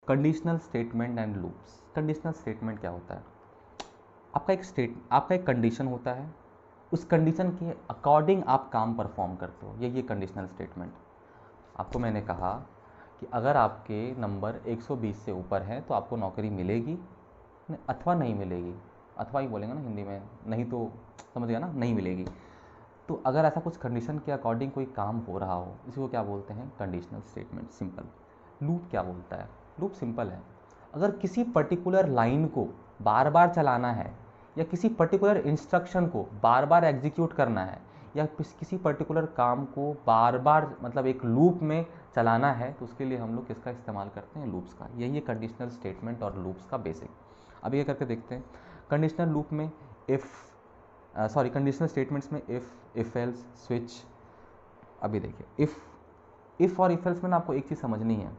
Conditional statement and loops. Conditional statement क्या होता है? आपका एक कंडीशन होता है, उस कंडीशन के अकॉर्डिंग आप काम परफॉर्म करते हो, ये कंडीशनल स्टेटमेंट। आपको मैंने कहा कि अगर आपके नंबर 120 से ऊपर हैं तो आपको नौकरी मिलेगी अथवा नहीं मिलेगी। अथवा ही बोलेंगे ना हिंदी में, नहीं तो समझ गया ना, नहीं मिलेगी। तो अगर ऐसा कुछ कंडीशन के अकॉर्डिंग कोई काम हो रहा हो, इसी को क्या बोलते हैं? Conditional statement, simple. लूप क्या बोलता है? लूप सिंपल है, अगर किसी पर्टिकुलर लाइन को बार बार चलाना है या किसी पर्टिकुलर इंस्ट्रक्शन को बार बार एग्जीक्यूट करना है या किसी पर्टिकुलर काम को बार बार मतलब एक लूप में चलाना है, तो उसके लिए हम लोग किसका इस्तेमाल करते हैं? लूप्स का। यही है कंडीशनल स्टेटमेंट और लूप्स का बेसिक। अब ये करके देखते हैं। कंडीशनल लूप में कंडीशनल स्टेटमेंट्स में इफ एल्स, स्विच। अभी देखिए, इफ और इफ एल्स में ना आपको एक चीज़ समझनी है,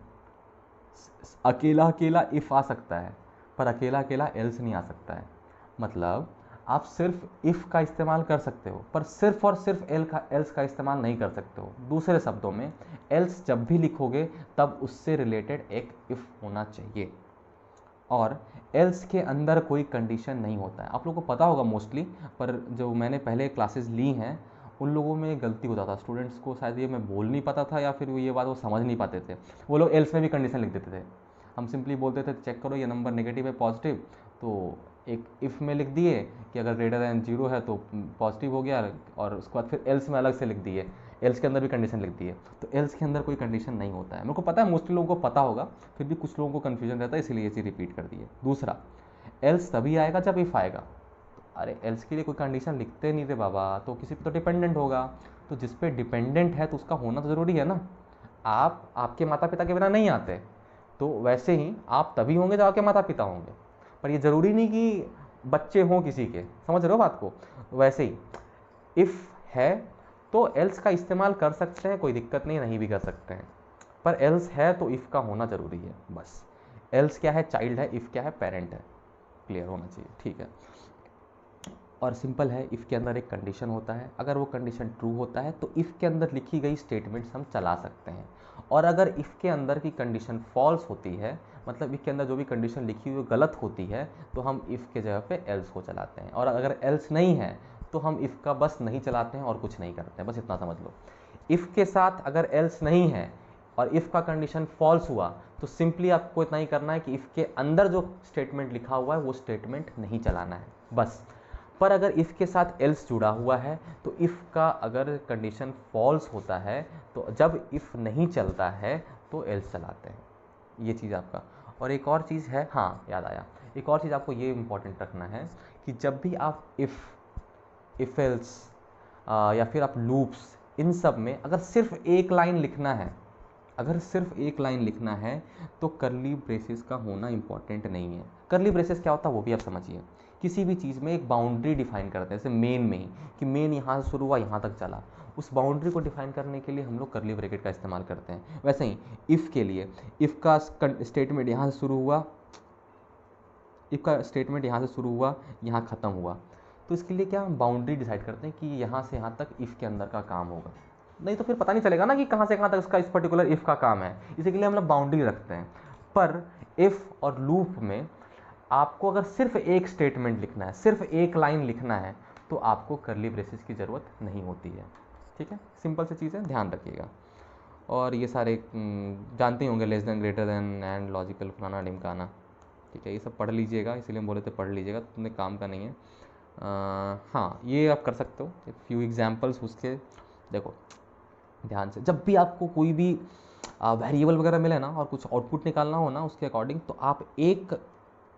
अकेला अकेला इफ़ आ सकता है पर अकेला अकेला एल्स नहीं आ सकता है। मतलब आप सिर्फ इफ़ का इस्तेमाल कर सकते हो पर सिर्फ और सिर्फ एल्स का इस्तेमाल नहीं कर सकते हो। दूसरे शब्दों में, एल्स जब भी लिखोगे तब उससे रिलेटेड एक इफ़ होना चाहिए और एल्स के अंदर कोई कंडीशन नहीं होता है। आप लोगों को पता होगा मोस्टली, पर जो मैंने पहले क्लासेस ली हैं उन लोगों में गलती होता था। स्टूडेंट्स को शायद ये मैं बोल नहीं पाता था या फिर ये बात वो समझ नहीं पाते थे। वो लोग एल्स में भी कंडीशन लिख देते थे। हम सिंपली बोलते थे चेक करो ये नंबर नेगेटिव है पॉजिटिव, तो एक इफ़ में लिख दिए कि अगर ग्रेटर दैन 0 है तो पॉजिटिव हो गया, और उसके बाद फिर एल्स में अलग से लिख दिए, एल्स के अंदर भी कंडीशन लिख दी है। तो एल्स के अंदर कोई कंडीशन नहीं होता है। मेरे को पता है मोस्टली लोगों को पता होगा, फिर भी कुछ लोगों को कन्फ्यूजन रहता है, इसीलिए ये चीज़ रिपीट कर दी है। दूसरा, एल्स तभी आएगा जब इफ़ आएगा। अरे एल्स के लिए कोई कंडीशन लिखते नहीं थे बाबा, तो किसी पे तो डिपेंडेंट होगा, तो जिस पे डिपेंडेंट है तो उसका होना तो ज़रूरी है ना। आप आपके माता पिता के बिना नहीं आते, तो वैसे ही आप तभी होंगे जब आपके माता पिता होंगे, पर ये ज़रूरी नहीं कि बच्चे हों किसी के। समझ रहे हो बात को? वैसे ही इफ़ है तो एल्स का इस्तेमाल कर सकते हैं, कोई दिक्कत नहीं, नहीं भी कर सकते हैं, पर एल्स है तो इफ़ का होना ज़रूरी है बस। एल्स क्या है? चाइल्ड है, इफ़ क्या है? पेरेंट है। क्लियर होना चाहिए, ठीक है। और सिंपल है, इफ़ के अंदर एक कंडीशन होता है, अगर वो कंडीशन ट्रू होता है तो इफ़ के अंदर लिखी गई स्टेटमेंट्स हम चला सकते हैं। और अगर इफ़ के अंदर की कंडीशन फॉल्स होती है, मतलब इफ़ के अंदर जो भी कंडीशन लिखी हुई गलत होती है, तो हम इफ़ के जगह पे एल्स को चलाते हैं। और अगर एल्स नहीं है तो हम इफ़ का बस नहीं चलाते हैं और कुछ नहीं करते हैं, बस इतना समझ लो। इफ़ के साथ अगर एल्स नहीं है और इफ़ का कंडीशन फॉल्स हुआ तो सिंपली आपको इतना ही करना है कि इफ़ के अंदर जो स्टेटमेंट लिखा हुआ है वो स्टेटमेंट नहीं चलाना है बस। पर अगर इफ़ के साथ एल्स जुड़ा हुआ है तो इफ़ का अगर कंडीशन फॉल्स होता है तो जब इफ़ नहीं चलता है तो एल्स चलाते हैं। ये चीज़ आपका। और एक और चीज़ है, हाँ याद आया, एक और चीज़ आपको ये इंपॉर्टेंट रखना है कि जब भी आप इफ़ एल्स या फिर आप लूप्स, इन सब में अगर सिर्फ एक लाइन लिखना है, अगर सिर्फ एक लाइन लिखना है तो करली ब्रेसेस का होना इंपॉर्टेंट नहीं है। करली ब्रेसेस क्या होता है वो भी आप समझिए। किसी भी चीज़ में एक बाउंड्री डिफाइन करते हैं, जैसे मेन में ही कि मेन यहाँ से शुरू हुआ यहाँ तक चला, उस बाउंड्री को डिफाइन करने के लिए हम लोग करली ब्रैकेट का इस्तेमाल करते हैं। वैसे ही इफ़ के लिए, इफ़ का स्टेटमेंट यहाँ से शुरू हुआ, इफ़ का स्टेटमेंट यहाँ से शुरू हुआ, यहाँ ख़त्म हुआ, तो इसके लिए क्या हम बाउंड्री डिसाइड करते हैं कि यहाँ से यहाँ तक इफ़ के अंदर का काम होगा। नहीं तो फिर पता नहीं चलेगा ना कि कहाँ से कहाँ तक इसका इस पर्टिकुलर इफ़ का काम है, इसी के लिए हम लोग बाउंड्री रखते हैं। पर इफ़ और लूप में आपको अगर सिर्फ एक स्टेटमेंट लिखना है, सिर्फ एक लाइन लिखना है, तो आपको करली ब्रेसेस की ज़रूरत नहीं होती है। ठीक है, सिंपल सी चीज़ें ध्यान रखिएगा। और ये सारे जानते ही होंगे, less than, greater than, and logical, फलाना ढिमकाना। ठीक है, ये सब पढ़ लीजिएगा, इसीलिए हम बोले थे पढ़ लीजिएगा, तुमने काम का नहीं है। हाँ, ये आप कर सकते हो, फ्यू एग्जाम्पल्स उसके देखो ध्यान से। जब भी आपको कोई भी वेरिएबल वगैरह मिले ना और कुछ आउटपुट निकालना हो ना उसके अकॉर्डिंग, तो आप एक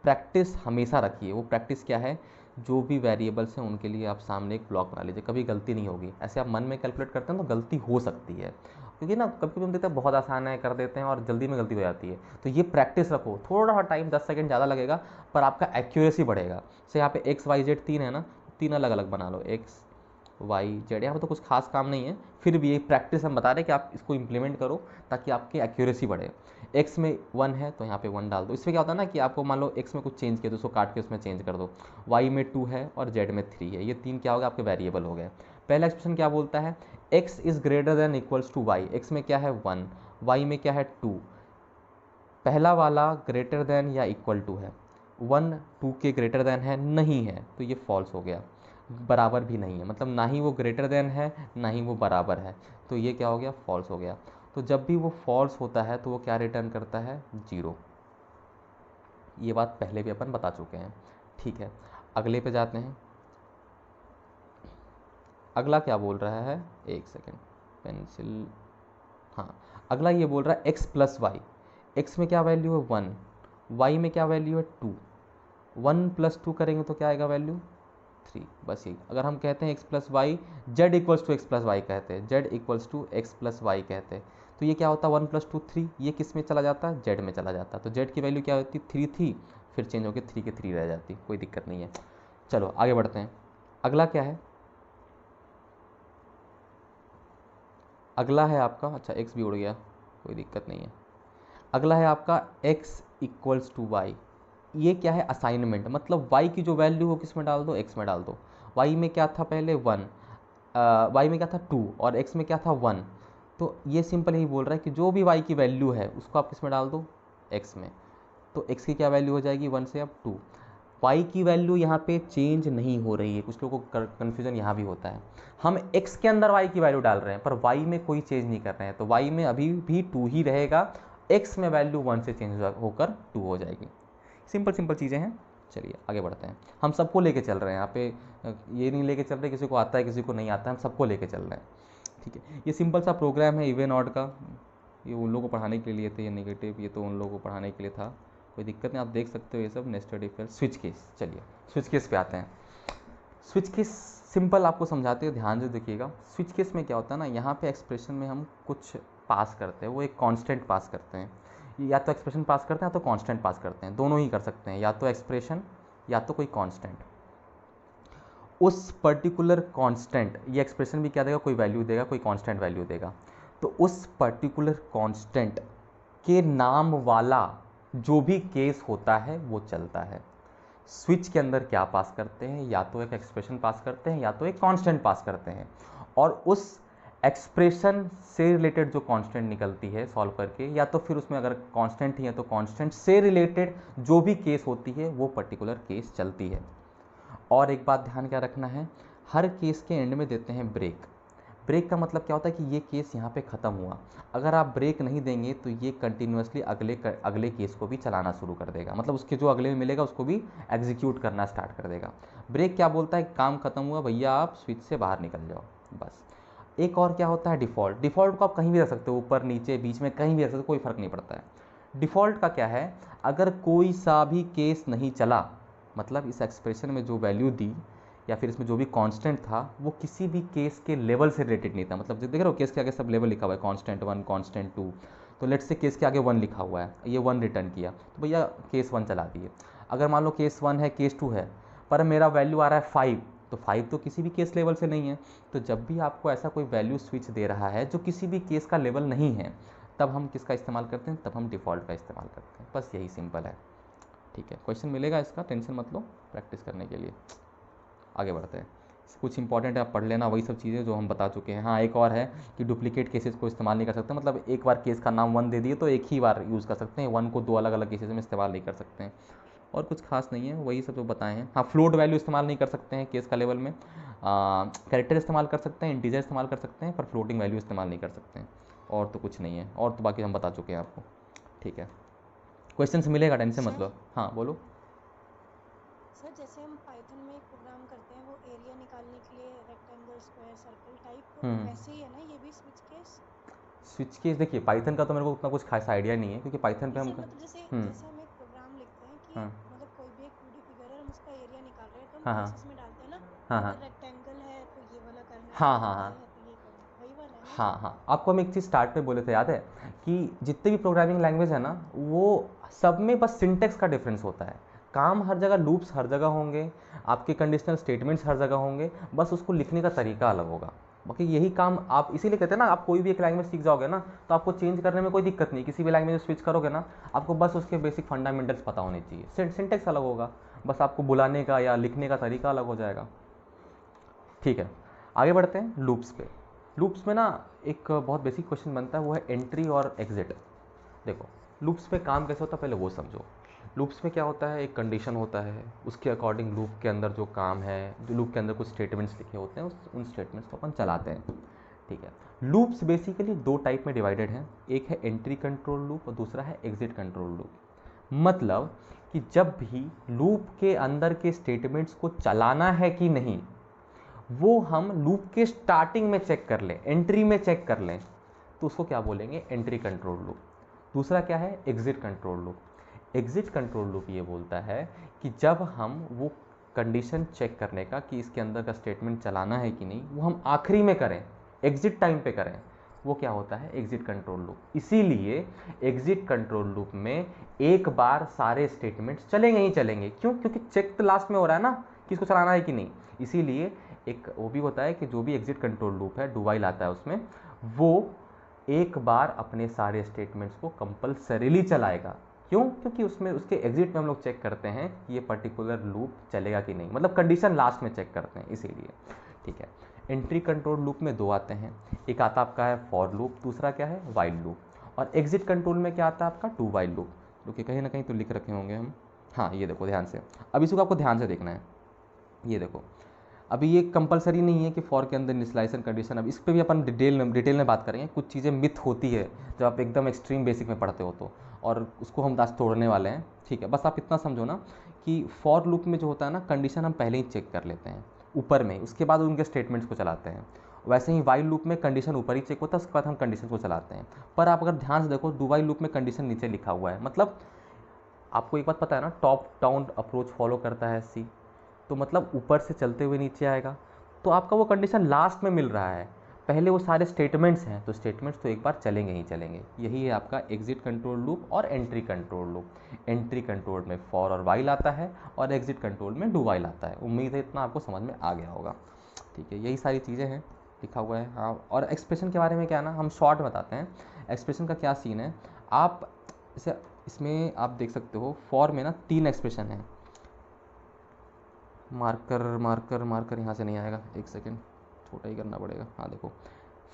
प्रैक्टिस हमेशा रखिए। वो प्रैक्टिस क्या है? जो भी वेरिएबल्स हैं उनके लिए आप सामने एक ब्लॉक बना लीजिए, कभी गलती नहीं होगी। ऐसे आप मन में कैलकुलेट करते हैं तो गलती हो सकती है, क्योंकि ना कभी कभी हम देखते हैं बहुत आसान है, कर देते हैं और जल्दी में गलती हो जाती है। तो ये प्रैक्टिस रखो, थोड़ा सा टाइम 10 सेकंड ज़्यादा लगेगा पर आपका एक्यूरेसी बढ़ेगा। जैसे यहाँ पे एक्स वाई जेड 3 है ना, 3 अलग अलग बना लो, एक्स वाई जेड। यहाँ पर तो कुछ खास काम नहीं है, फिर भी ये प्रैक्टिस हम बता रहे हैं कि आप इसको इंप्लीमेंट करो ताकि आपकी एक्यूरेसी बढ़े। एक्स में 1 है तो यहाँ पे 1 डाल दो। इसमें क्या होता है ना कि आपको मान लो एक्स में कुछ चेंज किया तो उसको काट के उसमें चेंज कर दो। वाई में 2 है और जेड में 3 है, ये 3 क्या हो गया? आपके वेरिएबल हो गए। पहला एक्सप्रेशन क्या बोलता है? X is greater than equals to Y. X में क्या है? 1, वाई में क्या है? 2। पहला वाला ग्रेटर देन या इक्वल टू है, 1 2 के ग्रेटर देन है नहीं है, तो ये फॉल्स हो गया। बराबर भी नहीं है, मतलब ना ही वो ग्रेटर देन है ना ही वो बराबर है, तो ये क्या हो गया, फॉल्स हो गया। तो जब भी वो फॉल्स होता है तो वो क्या रिटर्न करता है, 0। ये बात पहले भी अपन बता चुके हैं। ठीक है, अगले पे जाते हैं। अगला क्या बोल रहा है, एक सेकेंड, पेंसिल, हाँ, अगला ये बोल रहा है x प्लस वाई। एक्स में क्या वैल्यू है 1, वाई में क्या वैल्यू है 2। 1 + 2 करेंगे तो क्या आएगा वैल्यू 3। बस यही, अगर हम कहते हैं x plus Y, Z equals to X plus Y कहते हैं, Z equals to X plus Y कहते हैं, तो ये क्या होता है 1 + 2 3, ये किस में चला जाता है, जेड में चला जाता है। तो जेड की वैल्यू क्या होती 3 थी, फिर चेंज होकर 3 के 3 रह जाती, कोई दिक्कत नहीं है। चलो आगे बढ़ते हैं। अगला क्या है, अगला है आपका, अच्छा x भी उड़ गया, कोई दिक्कत नहीं है। अगला है आपका x इक्वल्स टू वाई। ये क्या है, असाइनमेंट, मतलब y की जो वैल्यू हो किस में डाल दो, x में डाल दो। y में क्या था पहले 1, y में क्या था 2 और x में क्या था 1। तो ये सिंपल ही बोल रहा है कि जो भी y की वैल्यू है उसको आप किस में डाल दो, x में। तो x की क्या वैल्यू हो जाएगी 1 से अब 2। y की वैल्यू यहाँ पे चेंज नहीं हो रही है, कुछ लोगों को कन्फ्यूजन यहाँ भी होता है। हम x के अंदर y की वैल्यू डाल रहे हैं पर y में कोई चेंज नहीं कर रहे हैं, तो y में अभी भी 2 ही रहेगा, x में वैल्यू 1 से चेंज होकर 2 हो जाएगी। सिंपल सिंपल चीज़ें हैं। चलिए आगे बढ़ते हैं। हम सबको लेके चल रहे हैं यहाँ पे, ये नहीं लेके चल रहे किसी को आता है किसी को नहीं आता है, हम सबको लेके चल रहे हैं। ठीक है, ये सिंपल सा प्रोग्राम है इवन ऑड का, ये उन लोगों को पढ़ाने के लिए थे, ये नेगेटिव, ये तो उन लोगों को पढ़ाने के लिए था, कोई दिक्कत नहीं, आप देख सकते हो ये सब nested if else. Switch case, चलिए स्विच केस पे आते हैं। स्विच केस सिंपल आपको समझाते हैं, ध्यान से देखिएगा। स्विच केस में क्या होता है ना, यहाँ पे एक्सप्रेशन में हम कुछ पास करते हैं, वो एक कांस्टेंट पास करते हैं, या तो एक्सप्रेशन पास करते हैं या तो कांस्टेंट पास करते हैं, दोनों ही कर सकते हैं, या तो एक्सप्रेशन या तो कोई कांस्टेंट। उस पर्टिकुलर कांस्टेंट, ये एक्सप्रेशन भी क्या देगा, कोई वैल्यू देगा, कोई कांस्टेंट वैल्यू देगा, तो उस पर्टिकुलर कांस्टेंट के नाम वाला जो भी केस होता है वो चलता है। स्विच के अंदर क्या पास करते हैं, या तो एक एक्सप्रेशन पास करते हैं या तो एक कांस्टेंट पास करते हैं, और उस एक्सप्रेशन से रिलेटेड जो कांस्टेंट निकलती है सॉल्व करके, या तो फिर उसमें अगर कांस्टेंट ही है तो कांस्टेंट से रिलेटेड जो भी केस होती है वो पर्टिकुलर केस चलती है। और एक बात ध्यान क्या रखना है, हर केस के एंड में देते हैं ब्रेक। ब्रेक का मतलब क्या होता है कि ये केस यहाँ पे ख़त्म हुआ, अगर आप ब्रेक नहीं देंगे तो ये कंटिन्यूसली अगले केस को भी चलाना शुरू कर देगा, मतलब उसके जो अगले में मिलेगा उसको भी एग्जीक्यूट करना स्टार्ट कर देगा। ब्रेक क्या बोलता है, काम खत्म हुआ भैया, आप स्विच से बाहर निकल जाओ, बस। एक और क्या होता है डिफ़ॉल्ट। डिफ़ॉल्ट को आप कहीं भी रख सकते हो, ऊपर नीचे बीच में कहीं भी रख सकते हो, कोई फ़र्क नहीं पड़ता है। डिफ़ॉल्ट का क्या है, अगर कोई सा भी केस नहीं चला, मतलब इस एक्सप्रेशन में जो वैल्यू दी या फिर इसमें जो भी कांस्टेंट था वो किसी भी केस के लेवल से रिलेटेड नहीं था, मतलब देख रहे हो केस के आगे सब लेवल लिखा हुआ है, कांस्टेंट 1 कांस्टेंट 2, तो लेट्स से केस के आगे 1 लिखा हुआ है, ये 1 रिटर्न किया तो भैया केस 1 चला दिए। अगर मान लो केस 1 है केस 2 है पर मेरा वैल्यू आ रहा है 5, तो 5 तो किसी भी केस लेवल से नहीं है, तो जब भी आपको ऐसा कोई वैल्यू स्विच दे रहा है जो किसी भी केस का लेवल नहीं है, तब हम किसका इस्तेमाल करते हैं, तब हम डिफ़ॉल्ट का इस्तेमाल करते हैं, बस यही सिंपल है। ठीक है, क्वेश्चन मिलेगा इसका, टेंशन मत लो, प्रैक्टिस करने के लिए। आगे बढ़ते हैं, कुछ इंपॉर्टेंट है आप पढ़ लेना, वही सब चीज़ें जो हम बता चुके हैं। हाँ, एक और है कि डुप्लीकेट केसेस को इस्तेमाल नहीं कर सकते, मतलब एक बार केस का नाम 1 दे दिए तो एक ही बार यूज़ कर सकते हैं, 1 को 2 अलग अलग केसेस में इस्तेमाल नहीं कर सकते हैं, और कुछ खास नहीं है, वही सब जो बताए हैं। हाँ, फ्लोट वैल्यू इस्तेमाल नहीं कर सकते हैं केस का लेवल में, कैरेक्टर इस्तेमाल कर सकते हैं, इंटीजर इस्तेमाल कर सकते हैं, पर फ्लोटिंग वैल्यू इस्तेमाल नहीं कर सकते हैं, और तो कुछ नहीं है, और तो बाकी हम बता चुके हैं आपको। ठीक है, क्वेश्चन से मिलेगा, टेंशन मत लो। हाँ बोलो। सर जैसे हम पाइथन में एक प्रोग्राम करते हैं वो एरिया निकालने के लिए, रेक्टेंगल स्क्वायर सर्कल टाइप, तो वैसे ही है ना ये भी स्विच केस? स्विच केस देखिए, पाइथन का तो मेरे को उतना कुछ खास आइडिया नहीं है, क्योंकि पाइथन पे हम जैसे मतलब जैसे जैसे हम एक प्रोग्राम लिखते हैं कि हाँ मतलब कोई भी एक 2D फिगर है, हम उसका एरिया निकाल रहे हैं, तो हम हाँ हाँ केसेस में डालते हैं ना कि हाँ हाँ अगर रेक्टेंगल है तो ये वाला करना है, हाँ हाँ अगर हाँ ये है तो ये करना है, वही वाला है ना ये? हाँ हाँ, आपको हम एक चीज़ स्टार्ट में बोले थे, याद है कि जितने भी प्रोग्रामिंग लैंग्वेज है ना, वो सब में बस सिंटेक्स का डिफरेंस होता है, काम हर जगह, लूप्स हर जगह होंगे, आपके कंडीशनल स्टेटमेंट्स हर जगह होंगे, बस उसको लिखने का तरीका अलग होगा। बाकी यही काम आप इसीलिए कहते हैं ना, आप कोई भी एक लैंग्वेज सीख जाओगे ना तो आपको चेंज करने में कोई दिक्कत नहीं, किसी भी लैंग्वेज में स्विच करोगे ना, आपको बस उसके बेसिक फंडामेंटल्स पता होने चाहिए, सिंटेक्स अलग होगा, बस आपको बुलाने का या लिखने का तरीका अलग हो जाएगा। ठीक है, आगे बढ़ते हैं लूप्स पे। लूप्स में ना एक बहुत बेसिक क्वेश्चन बनता है, वो है एंट्री और एग्जिट। देखो, लूप्स में काम कैसे होता है पहले वो समझो। लूप्स में क्या होता है, एक कंडीशन होता है, उसके अकॉर्डिंग लूप के अंदर जो काम है, जो लूप के अंदर कुछ स्टेटमेंट्स लिखे होते हैं, उन स्टेटमेंट्स को अपन चलाते हैं, ठीक है। लूप्स बेसिकली दो टाइप में डिवाइडेड हैं, एक है एंट्री कंट्रोल लूप और दूसरा है एग्जिट कंट्रोल लूप। मतलब कि जब भी लूप के अंदर के स्टेटमेंट्स को चलाना है कि नहीं, वो हम लूप के स्टार्टिंग में चेक कर लें, एंट्री में चेक कर लें, तो उसको क्या बोलेंगे, एंट्री कंट्रोल लूप। दूसरा क्या है, exit control loop. Exit control loop ये बोलता है कि जब हम वो कंडीशन चेक करने का कि इसके अंदर का स्टेटमेंट चलाना है कि नहीं, वो हम आखिरी में करें, एग्जिट टाइम पे करें, वो क्या होता है, एग्जिट कंट्रोल लूप। इसीलिए एग्जिट कंट्रोल लूप में एक बार सारे स्टेटमेंट्स चलेंगे ही चलेंगे। क्यों? क्योंकि चेक तो लास्ट में हो रहा है ना कि इसको चलाना है कि नहीं। इसीलिए एक वो भी होता है कि जो भी एग्जिट कंट्रोल लूप है, डू व्हाइल आता है उसमें, वो एक बार अपने सारे स्टेटमेंट्स को कंपल्सरीली चलाएगा। क्यों? क्योंकि उसमें उसके एग्जिट में हम लोग चेक करते हैं कि ये पर्टिकुलर लूप चलेगा कि नहीं, मतलब कंडीशन लास्ट में चेक करते हैं, इसीलिए, ठीक है। एंट्री कंट्रोल लूप में दो आते हैं, एक आता आपका है फॉर लूप, दूसरा क्या है, व्हाइल लूप। और एग्जिट कंट्रोल में क्या आता है आपका, डू व्हाइल लूप, जो कि कहीं ना कहीं तो लिख रखे होंगे हम। हाँ, ये देखो ध्यान से, अब इसको आपको ध्यान से देखना है। ये देखो, अभी ये कंपलसरी नहीं है कि फॉर के अंदर इनिशियलाइजेशन कंडीशन, अब इस पर भी अपन डिटेल में बात करेंगे। कुछ चीज़ें मिथ होती है जब आप एकदम एक्सट्रीम बेसिक में पढ़ते हो तो, और उसको हम आज तोड़ने वाले हैं, ठीक है। बस आप इतना समझो ना कि फॉर लूप में जो होता है ना, कंडीशन हम पहले ही चेक कर लेते हैं ऊपर में, उसके बाद उनके स्टेटमेंट्स को चलाते हैं। वैसे ही वाइल लूप में कंडीशन ऊपर ही चेक होता है, उसके बाद हम कंडीशन को चलाते हैं। पर आप अगर ध्यान से देखो, डू वाइल लूप में कंडीशन नीचे लिखा हुआ है, मतलब आपको एक बात पता है ना, टॉप डाउन अप्रोच फॉलो करता है सी, तो मतलब ऊपर से चलते हुए नीचे आएगा। तो आपका वो कंडीशन लास्ट में मिल रहा है, पहले वो सारे स्टेटमेंट्स हैं, तो स्टेटमेंट्स तो एक बार चलेंगे ही चलेंगे। यही है आपका एग्जिट कंट्रोल लूप और entry control loop. Entry control में फॉर और वाइल आता है, और एग्जिट कंट्रोल में डू वाइल आता है। उम्मीद है इतना आपको समझ में आ गया होगा, ठीक है। यही सारी चीज़ें हैं, लिखा हुआ है। हाँ, और एक्सप्रेशन के बारे में क्या ना, हम शॉर्ट बताते हैं। एक्सप्रेशन का क्या सीन है, आप इसे इसमें आप देख सकते हो, फॉर में ना 3 एक्सप्रेशन है। मार्कर मार्कर मार्कर यहाँ से नहीं आएगा, एक सेकेंड, छोटा ही करना पड़ेगा। हाँ देखो,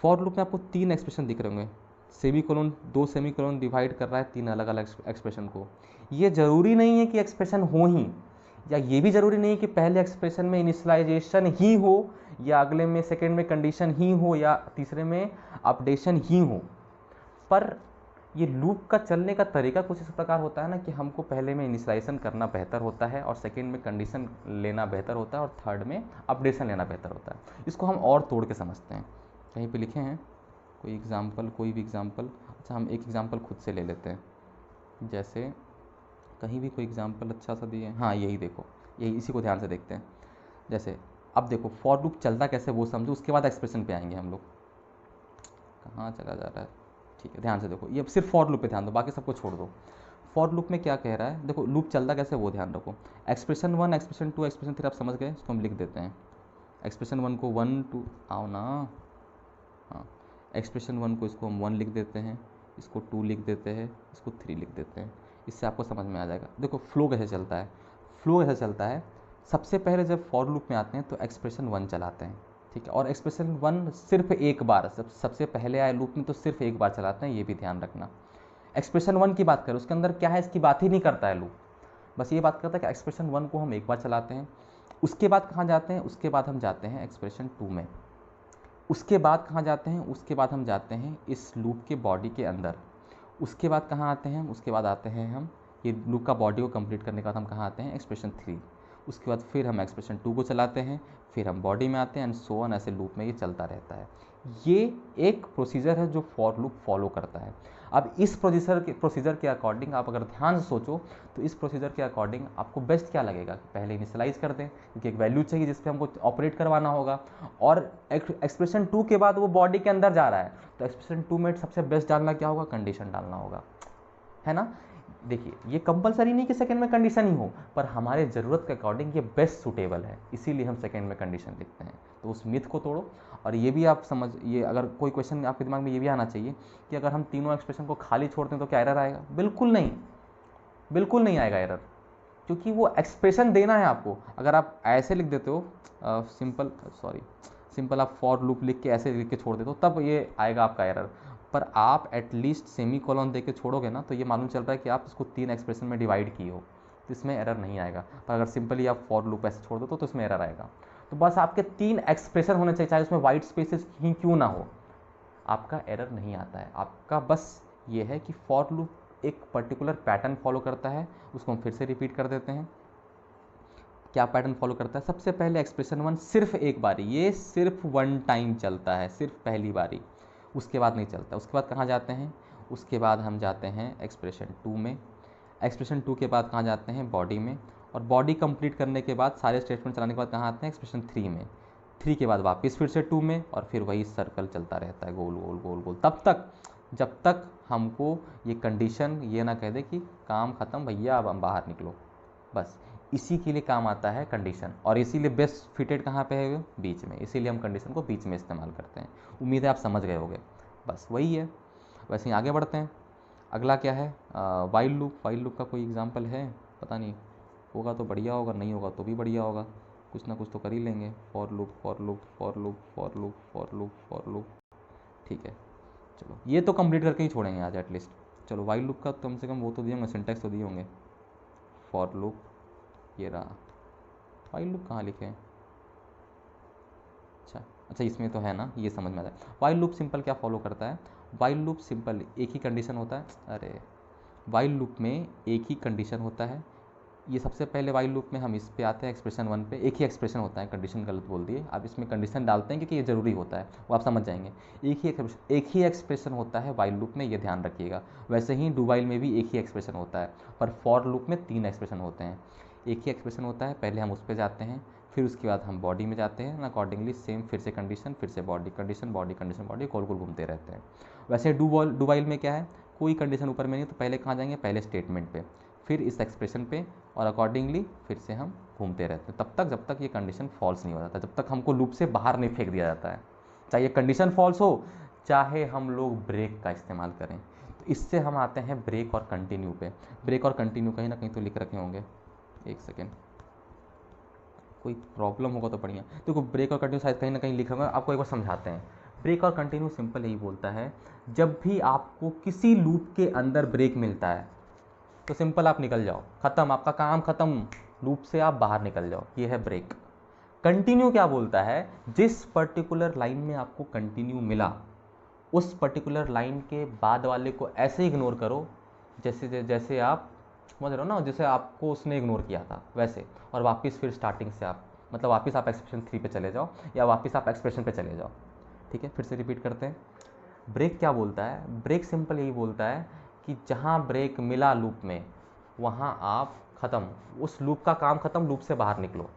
फॉर लूप में आपको 3 एक्सप्रेशन दिख रहे होंगे, semicolon, 2 semicolon divide कर रहा है 3 अलग अलग एक्सप्रेशन को। ये ज़रूरी नहीं है कि एक्सप्रेशन हो ही, या ये भी ज़रूरी नहीं कि पहले एक्सप्रेशन में इनिशियलाइजेशन ही हो, या अगले में सेकेंड में कंडीशन ही हो, या तीसरे में अपडेशन ही हो। पर ये लूप का चलने का तरीका कुछ इस प्रकार होता है ना कि हमको पहले में इनिशियलाइजेशन करना बेहतर होता है, और सेकंड में कंडीशन लेना बेहतर होता है, और थर्ड में अपडेशन लेना बेहतर होता है। इसको हम और तोड़ के समझते हैं। कहीं पे लिखे हैं कोई एग्जांपल, कोई भी एग्जांपल। अच्छा, हम एक एग्जांपल खुद से ले लेते हैं, जैसे कहीं भी कोई एग्जांपल अच्छा सा दिए। हाँ, यही देखो, यही, इसी को ध्यान से देखते हैं। जैसे अब देखो, फॉर लूप चलता कैसे वो समझो, उसके बाद एक्सप्रेशन पे आएंगे हम लोग। कहाँ चला जा रहा है, ठीक है, ध्यान से देखो। ये सिर्फ फॉर लूप पे ध्यान दो, बाकी सबको छोड़ दो। फॉर लूप में क्या कह रहा है, देखो लूप चलता कैसे वो ध्यान रखो। एक्सप्रेशन 1, एक्सप्रेशन 2, एक्सप्रेशन 3 आप समझ गए, इसको हम लिख देते हैं। एक्सप्रेशन 1 को 1 2 आओ ना, हाँ, एक्सप्रेशन 1 को इसको हम 1 लिख देते हैं, इसको 2 लिख देते हैं, इसको 3 लिख देते हैं। इससे आपको समझ में आ जाएगा। देखो फ्लो कैसे चलता है, फ्लो कैसे चलता है। सबसे पहले जब फॉर लूप में आते हैं तो एक्सप्रेशन 1 चलाते हैं, ठीक है। और एक्सप्रेशन 1 सिर्फ एक बार, सबसे पहले आए लूप में तो सिर्फ एक बार चलाते हैं, ये भी ध्यान रखना। एक्सप्रेशन 1 की बात करें, उसके अंदर क्या है, इसकी बात ही नहीं करता है लूप, बस ये बात करता है कि एक्सप्रेशन 1 को हम एक बार चलाते हैं। उसके बाद कहाँ जाते हैं, उसके बाद हम जाते हैं एक्सप्रेशन 2 में। उसके बाद कहाँ जाते हैं, उसके बाद हम जाते हैं इस लूप के बॉडी के अंदर। उसके बाद कहाँ आते हैं, उसके बाद आते हैं हम, ये लूप का बॉडी को कंप्लीट करने के बाद हम कहाँ आते हैं, एक्सप्रेशन 3। उसके बाद फिर हम एक्सप्रेशन 2 को चलाते हैं, फिर हम बॉडी में आते हैं, एंड सो ऑन, ऐसे लूप में ये चलता रहता है। ये एक प्रोसीजर है जो फॉर लूप फॉलो करता है। अब इस प्रोसीजर के अकॉर्डिंग आप अगर ध्यान से सोचो, तो इस प्रोसीजर के अकॉर्डिंग आपको बेस्ट क्या लगेगा कि पहले इनिशियलाइज कर दें, क्योंकि एक वैल्यू चाहिए जिस पे हमको ऑपरेट करवाना होगा, और एक्सप्रेशन 2 के बाद वो बॉडी के अंदर जा रहा है, तो एक्सप्रेशन 2 में सबसे बेस्ट डालना क्या होगा, कंडीशन डालना होगा, है ना। देखिए, ये कंपलसरी नहीं कि सेकंड में कंडीशन ही हो, पर हमारे ज़रूरत के अकॉर्डिंग ये बेस्ट सूटेबल है, इसीलिए हम सेकंड में कंडीशन लिखते हैं। तो उस मिथ को तोड़ो। और ये भी आप समझ, ये अगर कोई क्वेश्चन आपके दिमाग में ये भी आना चाहिए कि अगर हम तीनों एक्सप्रेशन को खाली छोड़ते हैं तो क्या एरर आएगा, बिल्कुल नहीं, बिल्कुल नहीं आएगा एरर, क्योंकि वो एक्सप्रेशन देना है आपको। अगर आप ऐसे लिख देते हो, सिंपल आप फॉर लूप लिख के ऐसे लिख के छोड़ देते हो, तब ये आएगा आपका एरर। पर आप एटलीस्ट सेमी कॉलन दे के छोड़ोगे ना तो ये मालूम चल रहा है कि आप इसको 3 एक्सप्रेशन में डिवाइड किए हो, तो इसमें एरर नहीं आएगा। पर अगर सिंपली आप फॉर लूप ऐसे छोड़ दो तो इसमें एरर आएगा। तो बस आपके 3 एक्सप्रेशन होने चाहिए, चाहे उसमें वाइट स्पेसेस ही क्यों ना हो, आपका एरर नहीं आता है। आपका बस ये है कि फॉर लूप एक पर्टिकुलर पैटर्न फॉलो करता है, उसको हम फिर से रिपीट कर देते हैं। क्या पैटर्न फॉलो करता है? सबसे पहले एक्सप्रेशन 1 सिर्फ एक बारी, ये सिर्फ 1 टाइम चलता है, सिर्फ पहली बारी, उसके बाद नहीं चलता। उसके बाद कहाँ जाते हैं? उसके बाद हम जाते हैं एक्सप्रेशन 2 में। एक्सप्रेशन 2 के बाद कहाँ जाते हैं? बॉडी में। और बॉडी कंप्लीट करने के बाद सारे स्टेटमेंट चलाने के बाद कहाँ आते हैं? एक्सप्रेशन 3 में। 3 के बाद वापस फिर से 2 में, और फिर वही सर्कल चलता रहता है गोल गोल गोल गोल, तब तक जब तक हमको ये कंडीशन ये ना कह दे कि काम ख़त्म भैया, अब हम बाहर निकलो। बस इसी के लिए काम आता है कंडीशन, और इसीलिए बेस्ट फिटेड कहाँ पे है? बीच में, इसीलिए हम कंडीशन को बीच में इस्तेमाल करते हैं। उम्मीद है आप समझ गए होंगे। बस वही है। वैसे ही आगे बढ़ते हैं। अगला क्या है? While loop. वाइल लूप का कोई एग्जांपल है? पता नहीं, होगा तो बढ़िया होगा, नहीं होगा तो भी बढ़िया होगा, कुछ ना कुछ तो कर ही लेंगे। For loop for loop for loop for loop for loop for loop, ठीक है। चलो ये तो कंप्लीट करके ही छोड़ेंगे आज एटलीस्ट। चलो वाइल लूप का कम से कम वो तो दिए होंगे, सिंटेक्स तो दिए होंगे। फॉर लूप, ये रहा। वाइल लूप कहाँ लिखे हैं? अच्छा इसमें तो है ना, ये समझ में आ जाए। वाइल लूप सिंपल क्या फॉलो करता है? वाइल लूप सिंपल एक ही कंडीशन होता है। अरे वाइल लूप में एक ही कंडीशन होता है। ये सबसे पहले वाइल लूप में हम इस पे आते हैं एक्सप्रेशन 1 पे। एक ही एक्सप्रेशन होता है, कंडीशन गलत बोल दिए, आप इसमें कंडीशन डालते हैं क्योंकि ये ज़रूरी होता है, वो आप समझ जाएंगे। एक ही एक्सप्रेशन होता है वाइल लूप में, ये ध्यान रखिएगा। वैसे ही डू वाइल में भी एक ही एक्सप्रेशन होता है, पर फॉर लूप में 3 एक्सप्रेशन होते हैं। एक ही एक्सप्रेशन होता है, पहले हम उस पर जाते हैं, फिर उसके बाद हम बॉडी में जाते हैं, अकॉर्डिंगली सेम फिर से कंडीशन, फिर से body condition, body condition, body, गोल गोल घूमते रहते हैं। वैसे डू वाइल में क्या है? कोई कंडीशन ऊपर में नहीं, तो पहले कहाँ जाएंगे? पहले स्टेटमेंट पे, फिर इस एक्सप्रेशन पे, और अकॉर्डिंगली फिर से हम घूमते रहते हैं तब तक जब तक ये कंडीशन फॉल्स नहीं हो जाता, जब तक हमको लूप से बाहर नहीं फेंक दिया जाता है, चाहे कंडीशन फॉल्स हो, चाहे हम लोग ब्रेक का इस्तेमाल करें। तो इससे हम आते हैं ब्रेक और कंटिन्यू पे। ब्रेक और कंटिन्यू कहीं ना कहीं तो लिख रखे होंगे, एक सेकेंड, कोई प्रॉब्लम होगा तो बढ़िया। देखो ब्रेक और कंटिन्यू शायद कहीं ना कहीं लिखा होगा, आपको एक बार समझाते हैं। ब्रेक और कंटिन्यू सिंपल यही बोलता है, जब भी आपको किसी लूप के अंदर ब्रेक मिलता है तो सिंपल आप निकल जाओ, खत्म, आपका काम खत्म, लूप से आप बाहर निकल जाओ, ये है ब्रेक। कंटिन्यू क्या बोलता है? जिस पर्टिकुलर लाइन में आपको कंटिन्यू मिला, उस पर्टिकुलर लाइन के बाद वाले को ऐसे इग्नोर करो जैसे जैसे आप समझ रहे हो ना, जैसे आपको उसने इग्नोर किया था वैसे, और वापस फिर स्टार्टिंग से आप, मतलब वापस आप एक्सप्रेशन 3 पे चले जाओ, या वापस आप एक्सप्रेशन पे चले जाओ। ठीक है, फिर से रिपीट करते हैं। ब्रेक क्या बोलता है? ब्रेक सिंपल यही बोलता है कि जहाँ ब्रेक मिला लूप में, वहाँ आप ख़त्म, उस लूप का काम ख़त्म, लूप से बाहर निकलो।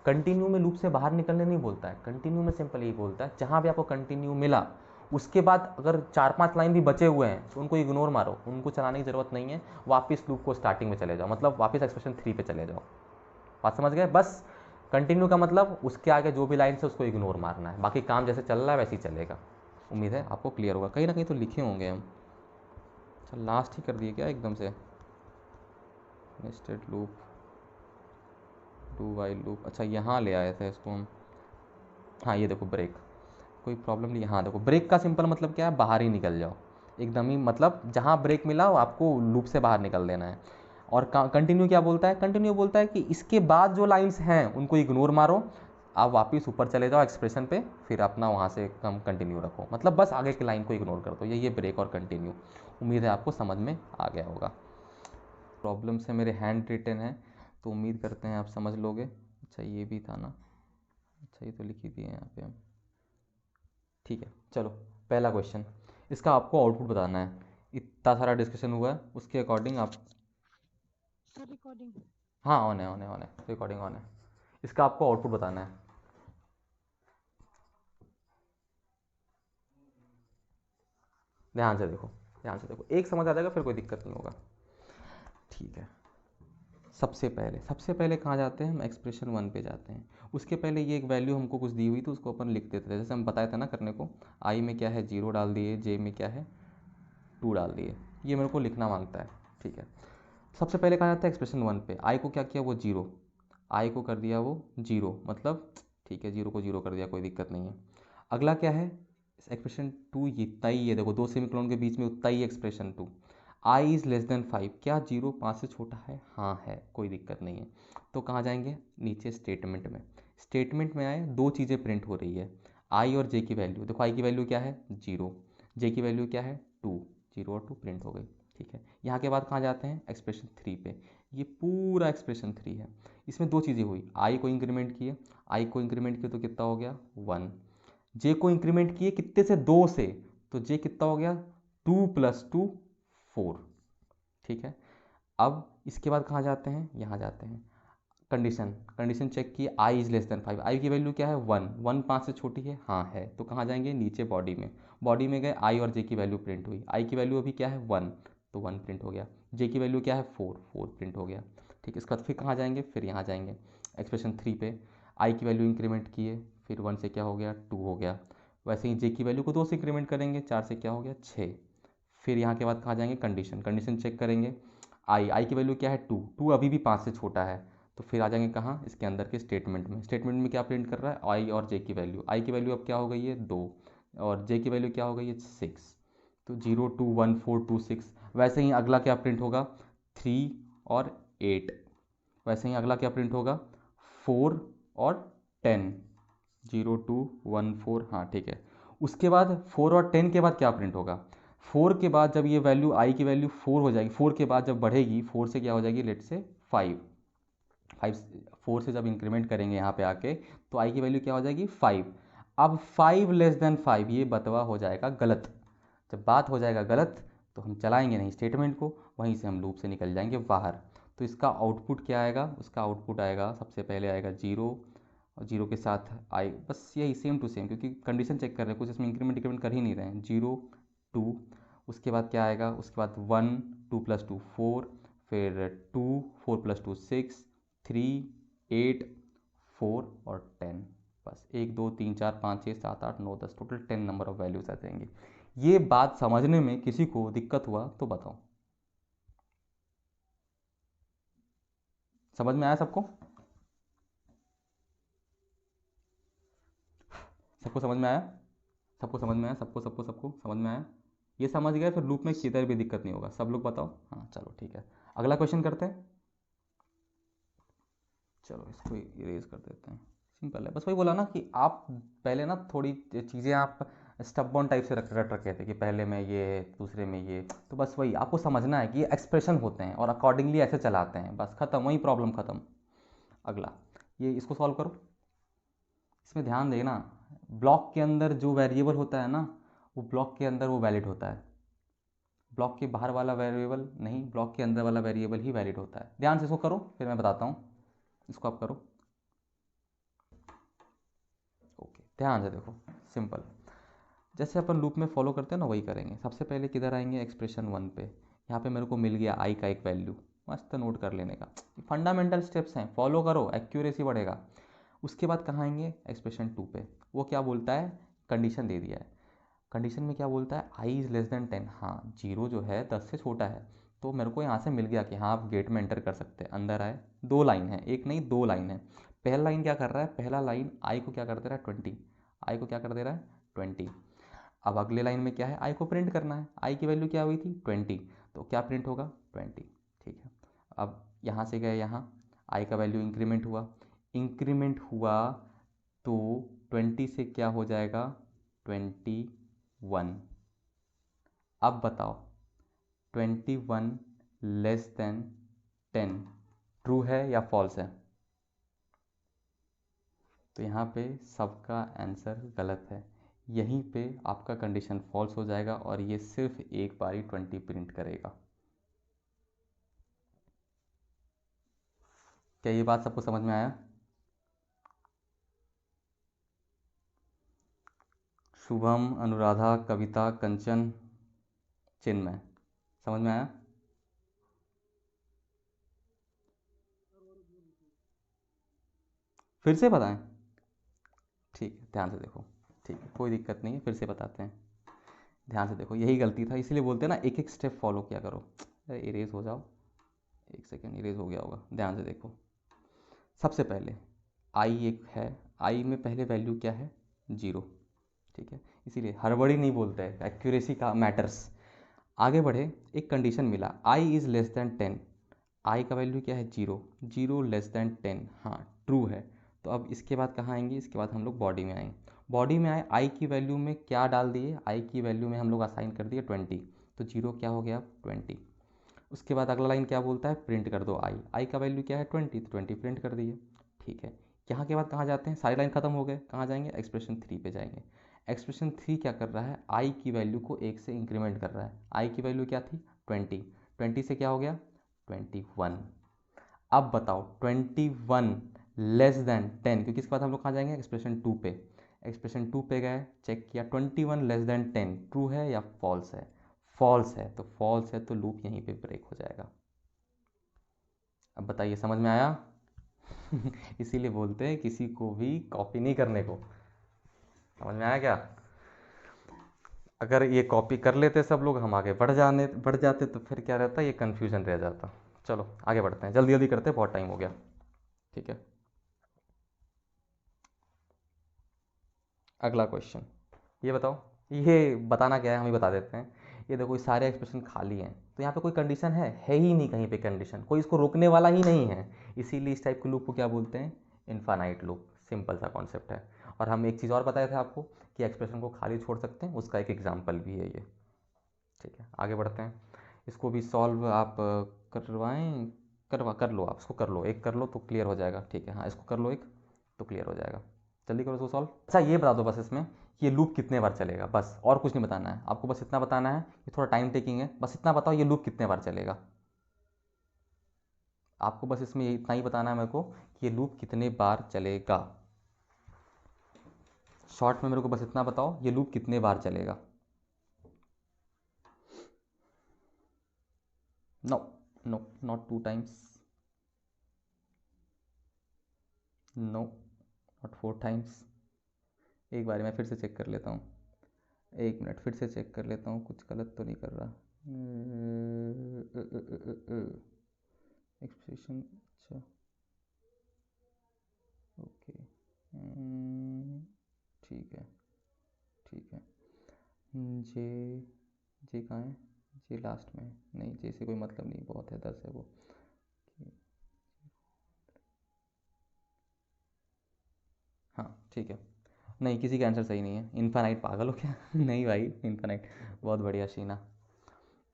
कंटिन्यू में लूप से बाहर निकलने नहीं बोलता है, कंटिन्यू में सिंपल यही बोलता है जहाँ भी आपको कंटिन्यू मिला, उसके बाद अगर 4-5 लाइन भी बचे हुए हैं तो उनको इग्नोर मारो, उनको चलाने की ज़रूरत नहीं है, वापस लूप को स्टार्टिंग में चले जाओ, मतलब वापस एक्सप्रेशन 3 पे चले जाओ। बात समझ गए? बस कंटिन्यू का मतलब उसके आगे जो भी लाइन है उसको इग्नोर मारना है, बाकी काम जैसे चल रहा है वैसे ही चलेगा। उम्मीद है आपको क्लियर होगा, कहीं ना कहीं तो लिखे होंगे हम। अच्छा लास्ट ही कर दिए क्या एकदम से? Nested loop, do while loop, अच्छा यहाँ ले आए थे इसको हम। हाँ ये देखो ब्रेक, कोई प्रॉब्लम नहीं। हाँ देखो ब्रेक का सिंपल मतलब क्या है? बाहर ही निकल जाओ एकदम ही, मतलब जहाँ ब्रेक मिला वो आपको लूप से बाहर निकल देना है। और कंटिन्यू क्या बोलता है? कंटिन्यू बोलता है कि इसके बाद जो लाइंस हैं उनको इग्नोर मारो, आप वापस ऊपर चले जाओ एक्सप्रेशन पे, फिर अपना वहाँ से कम कंटिन्यू रखो, मतलब बस आगे की लाइन को इग्नोर कर दो। ये ब्रेक और कंटिन्यू। उम्मीद है आपको समझ में आ गया होगा। प्रॉब्लम से मेरे हैंड रिटन है तो उम्मीद करते हैं आप समझ लोगे। अच्छा ये भी था ना, अच्छा ये तो लिख ही दिए यहाँ पे हम। ठीक है चलो, पहला क्वेश्चन, इसका आपको आउटपुट बताना है। इतना सारा डिस्कशन हुआ है उसके अकॉर्डिंग आप, रिकॉर्डिंग, हाँ ऑन है, ऑन है, ऑन है, रिकॉर्डिंग ऑन है। इसका आपको आउटपुट बताना है। ध्यान से देखो, ध्यान से देखो, एक समझ आ जाएगा फिर कोई दिक्कत नहीं होगा। ठीक है, सबसे पहले कहाँ जाते हैं हम? एक्सप्रेशन 1 पे जाते हैं। उसके पहले ये एक वैल्यू हमको कुछ दी हुई तो उसको अपन लिख देते थे, जैसे हम बताया था ना करने को। आई में क्या है? 0 डाल दिए, जे में क्या है? 2 डाल दिए, ये मेरे को लिखना मांगता है। ठीक है, सबसे पहले कहाँ जाता है? एक्सप्रेशन 1 पे। आई को क्या किया? वो 0, आई को कर दिया वो 0, मतलब ठीक है 0 को 0 कर दिया, कोई दिक्कत नहीं है। अगला क्या है? एक्सप्रेशन 2 ये इतना ही है, देखो 2 सेमीकोलन के बीच में उतना ही expression 2। I is less than 5, क्या 0 5 से छोटा है? हाँ है, कोई दिक्कत नहीं है। तो कहाँ जाएंगे? नीचे स्टेटमेंट में। स्टेटमेंट में आए, दो चीज़ें प्रिंट हो रही है, आई और जे की वैल्यू। देखो आई की वैल्यू क्या है? 0, जे की वैल्यू क्या है? 2, 0 और 2 प्रिंट हो गई। ठीक है, यहाँ के बाद कहाँ जाते हैं? एक्सप्रेशन 3 पे। ये पूरा एक्सप्रेशन 3 है। इसमें दो चीज़ें हुई, आई को इंक्रीमेंट किए, आई को इंक्रीमेंट किए तो कितना हो गया? 1। जे को इंक्रीमेंट किए कितने से? 2 से, तो जे कितना हो गया? 2 + 2 4। ठीक है, अब इसके बाद कहाँ जाते हैं? यहाँ जाते हैं, कंडीशन चेक की, आई इज़ लेस देन 5, आई की वैल्यू क्या है? 1, 1 5 से छोटी है? हाँ है। तो कहाँ जाएंगे? नीचे बॉडी में। बॉडी में गए, आई और जे की वैल्यू प्रिंट हुई, आई की वैल्यू अभी क्या है? 1, तो 1 प्रिंट हो गया। जे की वैल्यू क्या है? 4, 4 प्रिंट हो गया। ठीक है, इसके बाद फिर कहाँ जाएंगे? फिर यहाँ जाएंगे एक्सप्रेशन 3 पे। आई की वैल्यू इंक्रीमेंट किए, फिर 1 से क्या हो गया? 2 हो गया। वैसे ही जे की वैल्यू को 2 से इंक्रीमेंट करेंगे, 4 से क्या हो गया? 6। फिर यहाँ के बाद कहाँ जाएंगे? कंडीशन चेक करेंगे, आई की वैल्यू क्या है? 2, 2 अभी भी 5 से छोटा है, तो फिर आ जाएंगे कहाँ? इसके अंदर के स्टेटमेंट में। स्टेटमेंट में क्या प्रिंट कर रहा है? आई और जे की वैल्यू। आई की वैल्यू अब क्या हो गई है? 2, और जे की वैल्यू क्या हो गई है? 6। तो 0 2 1 4 2 6। वैसे ही अगला क्या प्रिंट होगा? 3 और 8। वैसे ही अगला क्या प्रिंट होगा? 4 और 10। 0 2 1 4, हाँ ठीक है। उसके बाद 4 और 10 के बाद क्या प्रिंट होगा? 4 के बाद जब ये वैल्यू आई की वैल्यू 4 हो जाएगी, 4 के बाद जब बढ़ेगी, 4 से क्या हो जाएगी? लेट से 5, 5 4 से जब इंक्रीमेंट करेंगे यहाँ पे आके, तो आई की वैल्यू क्या हो जाएगी? 5। अब 5 लेस देन 5 ये बतवा हो जाएगा गलत। जब बात हो जाएगा गलत तो हम चलाएंगे नहीं स्टेटमेंट को, वहीं से हम लूप से निकल जाएंगे बाहर। तो इसका आउटपुट क्या आएगा? उसका आउटपुट आएगा, सबसे पहले आएगा 0, और 0 के साथ आई, बस यही सेम टू सेम, क्योंकि कंडीशन चेक कर रहे हैं, कुछ इसमें इंक्रीमेंट कर ही नहीं रहे हैं। 0 2, उसके बाद क्या आएगा? उसके बाद 1 2 + 2 4, फिर 2 4 + 2 6, 3 8 4 और 10। बस 1 2 3 4 5 6 7 8 9 10, टोटल 10 नंबर ऑफ वैल्यूज आ जाएंगे। ये बात समझने में किसी को दिक्कत हुआ तो बताओ? समझ में आया सबको? सबको समझ में आया? सबको समझ में आया? सबको समझ में आया? ये समझ गए फिर लूप में किधर भी दिक्कत नहीं होगा। सब लोग बताओ। हाँ चलो ठीक है, अगला क्वेश्चन करते हैं। चलो इसको इरेज कर देते हैं, सिंपल है। बस वही बोला ना कि आप पहले ना थोड़ी चीज़ें आप स्टबबॉर्न टाइप से रट रखे थे कि पहले में ये दूसरे में ये, तो बस वही आपको समझना है कि ये एक्सप्रेशन होते हैं और अकॉर्डिंगली ऐसे चलाते हैं, बस खत्म, वही प्रॉब्लम खत्म। अगला ये इसको सॉल्व करो। इसमें ध्यान देना, ब्लॉक के अंदर जो वेरिएबल होता है ना, वो ब्लॉक के अंदर वो वैलिड होता है, ब्लॉक के बाहर वाला वेरिएबल नहीं, ब्लॉक के अंदर वाला वेरिएबल ही वैलिड होता है। ध्यान से इसको करो, फिर मैं बताता हूँ। इसको आप करो, ओके ध्यान से देखो, सिंपल। जैसे अपन लूप में फॉलो करते हैं ना, वही करेंगे। सबसे पहले किधर आएंगे? एक्सप्रेशन 1 पे। यहाँ पे मेरे को मिल गया आई का एक वैल्यू, मस्त नोट कर लेने का। फंडामेंटल स्टेप्स हैं, फॉलो करो, एक्यूरेसी बढ़ेगा। उसके बाद कहाँ आएंगे? एक्सप्रेशन 2 पे। वो क्या बोलता है? कंडीशन दे दिया है, कंडीशन में क्या बोलता है? आई इज़ लेस देन 10। हाँ 0 जो है 10 से छोटा है, तो मेरे को यहाँ से मिल गया कि हाँ आप गेट में एंटर कर सकते हैं। अंदर आए, दो लाइन है, एक नहीं दो लाइन है। पहला लाइन क्या कर रहा है? पहला लाइन आई को क्या कर दे रहा है? 20। आई को क्या कर दे रहा है? 20। अब अगले लाइन में क्या है? आई को प्रिंट करना है। आई की वैल्यू क्या हुई थी? 20, तो क्या प्रिंट होगा? 20। ठीक है, अब यहाँ से गए यहाँ, आई का वैल्यू इंक्रीमेंट हुआ तो 20 से क्या हो जाएगा? 21। अब बताओ 21 लेस देन 10 ट्रू है या फॉल्स है? तो यहाँ पे सबका आंसर गलत है, यहीं पे आपका कंडीशन फॉल्स हो जाएगा और ये सिर्फ एक बार ही 20 प्रिंट करेगा। क्या ये बात सबको समझ में आया? शुभम, अनुराधा, कविता, कंचन, चिन्मय, समझ में आया? फिर से बताएं? ठीक है, ध्यान से देखो। ठीक है, कोई दिक्कत नहीं है, फिर से बताते हैं। ध्यान से देखो, यही गलती था, इसीलिए बोलते हैं ना एक एक स्टेप फॉलो किया करो। अरे इरेज हो जाओ, एक सेकेंड, इरेज हो गया होगा। ध्यान से देखो, सबसे पहले आई एक है, आई में पहले वैल्यू क्या है? 0। ठीक है, इसीलिए हड़बड़ी नहीं बोलते हैं, एक्यूरेसी का मैटर्स। आगे बढ़े, एक कंडीशन मिला i is less then 10, i का वैल्यू क्या है 0, 0 लेस देन 10, हाँ ट्रू है। तो अब इसके बाद कहाँ आएंगे, इसके बाद हम लोग बॉडी में आएंगे। बॉडी में आए, i की वैल्यू में क्या डाल दिए, i की वैल्यू में हम लोग असाइन कर दिए 20, तो 0 क्या हो गया 20। उसके बाद अगला लाइन क्या बोलता है, प्रिंट कर दो i का वैल्यू क्या है 20, तो 20 प्रिंट कर दिए। ठीक है, यहाँ के बाद कहाँ जाते हैं, सारी लाइन खत्म हो गए, कहाँ जाएंगे, एक्सप्रेशन 3 पे जाएंगे। एक्सप्रेशन 3 क्या कर रहा है, i की वैल्यू को 1 से इंक्रीमेंट कर रहा है। i की वैल्यू क्या थी 20, 20 से क्या हो गया 21। अब बताओ 21 लेस देन 10, क्योंकि इसके बाद हम लोग कहाँ जाएंगे, एक्सप्रेशन 2 पे। एक्सप्रेशन 2 पे गए, चेक किया 21 लेस देन 10 ट्रू है या फॉल्स है, फॉल्स है, तो फॉल्स है तो लूप यहीं पे ब्रेक हो जाएगा। अब बताइए समझ में आया? इसीलिए बोलते हैं किसी को भी कॉपी नहीं करने को। समझ में आया क्या? अगर ये कॉपी कर लेते सब लोग, हम आगे बढ़ जाते, तो फिर क्या रहता, ये कन्फ्यूजन रह जाता। चलो आगे बढ़ते हैं, जल्दी जल्दी करते हैं, बहुत टाइम हो गया। ठीक है, अगला क्वेश्चन, ये बताओ, ये बताना क्या है हम ही बता देते हैं। ये देखो, ये सारे एक्सप्रेशन खाली हैं, तो यहाँ पे कोई कंडीशन है ही नहीं, कहीं पे कंडीशन, कोई इसको रोकने वाला ही नहीं है। इसीलिए इस टाइप के लूप को क्या बोलते हैं, इनफाइनाइट लूप। सिंपल सा कॉन्सेप्ट है। और हम एक चीज़ और बताए थे आपको कि एक्सप्रेशन को खाली छोड़ सकते हैं, उसका एक एग्जाम्पल भी है ये। ठीक है, आगे बढ़ते हैं। इसको भी सॉल्व आप करवाएं, कर लो, आप इसको कर लो, एक कर लो तो क्लियर हो जाएगा। ठीक है, हाँ इसको कर लो एक, तो क्लियर हो जाएगा। जल्दी करो इसको सॉल्व। अच्छा ये बता दो बस इसमें कि ये लूप कितने बार चलेगा, बस और कुछ नहीं बताना है आपको, बस इतना बताना है कि थोड़ा टाइम टेकिंग है, बस इतना बताओ ये लूप कितने बार चलेगा। आपको बस इसमें इतना ही बताना है मेरे को कि ये लूप कितने बार चलेगा। शॉर्ट में मेरे को बस इतना बताओ, ये लूप कितने बार चलेगा। No no, not 2 times, no not 4 times. एक बार मैं फिर से चेक कर लेता हूँ, 1 मिनट फिर से चेक कर लेता हूँ, कुछ गलत तो नहीं कर रहा। एक्सप्रेशन, अच्छा ओके, ठीक है ठीक है। जे, जे कहाँ है, जे लास्ट में है, नहीं जे से कोई मतलब नहीं, बहुत है 10 है वो। हाँ ठीक है, नहीं किसी का आंसर सही नहीं है, इनफाइनाइट, पागल हो क्या? नहीं भाई, इनफाइनाइट। बहुत बढ़िया शीना,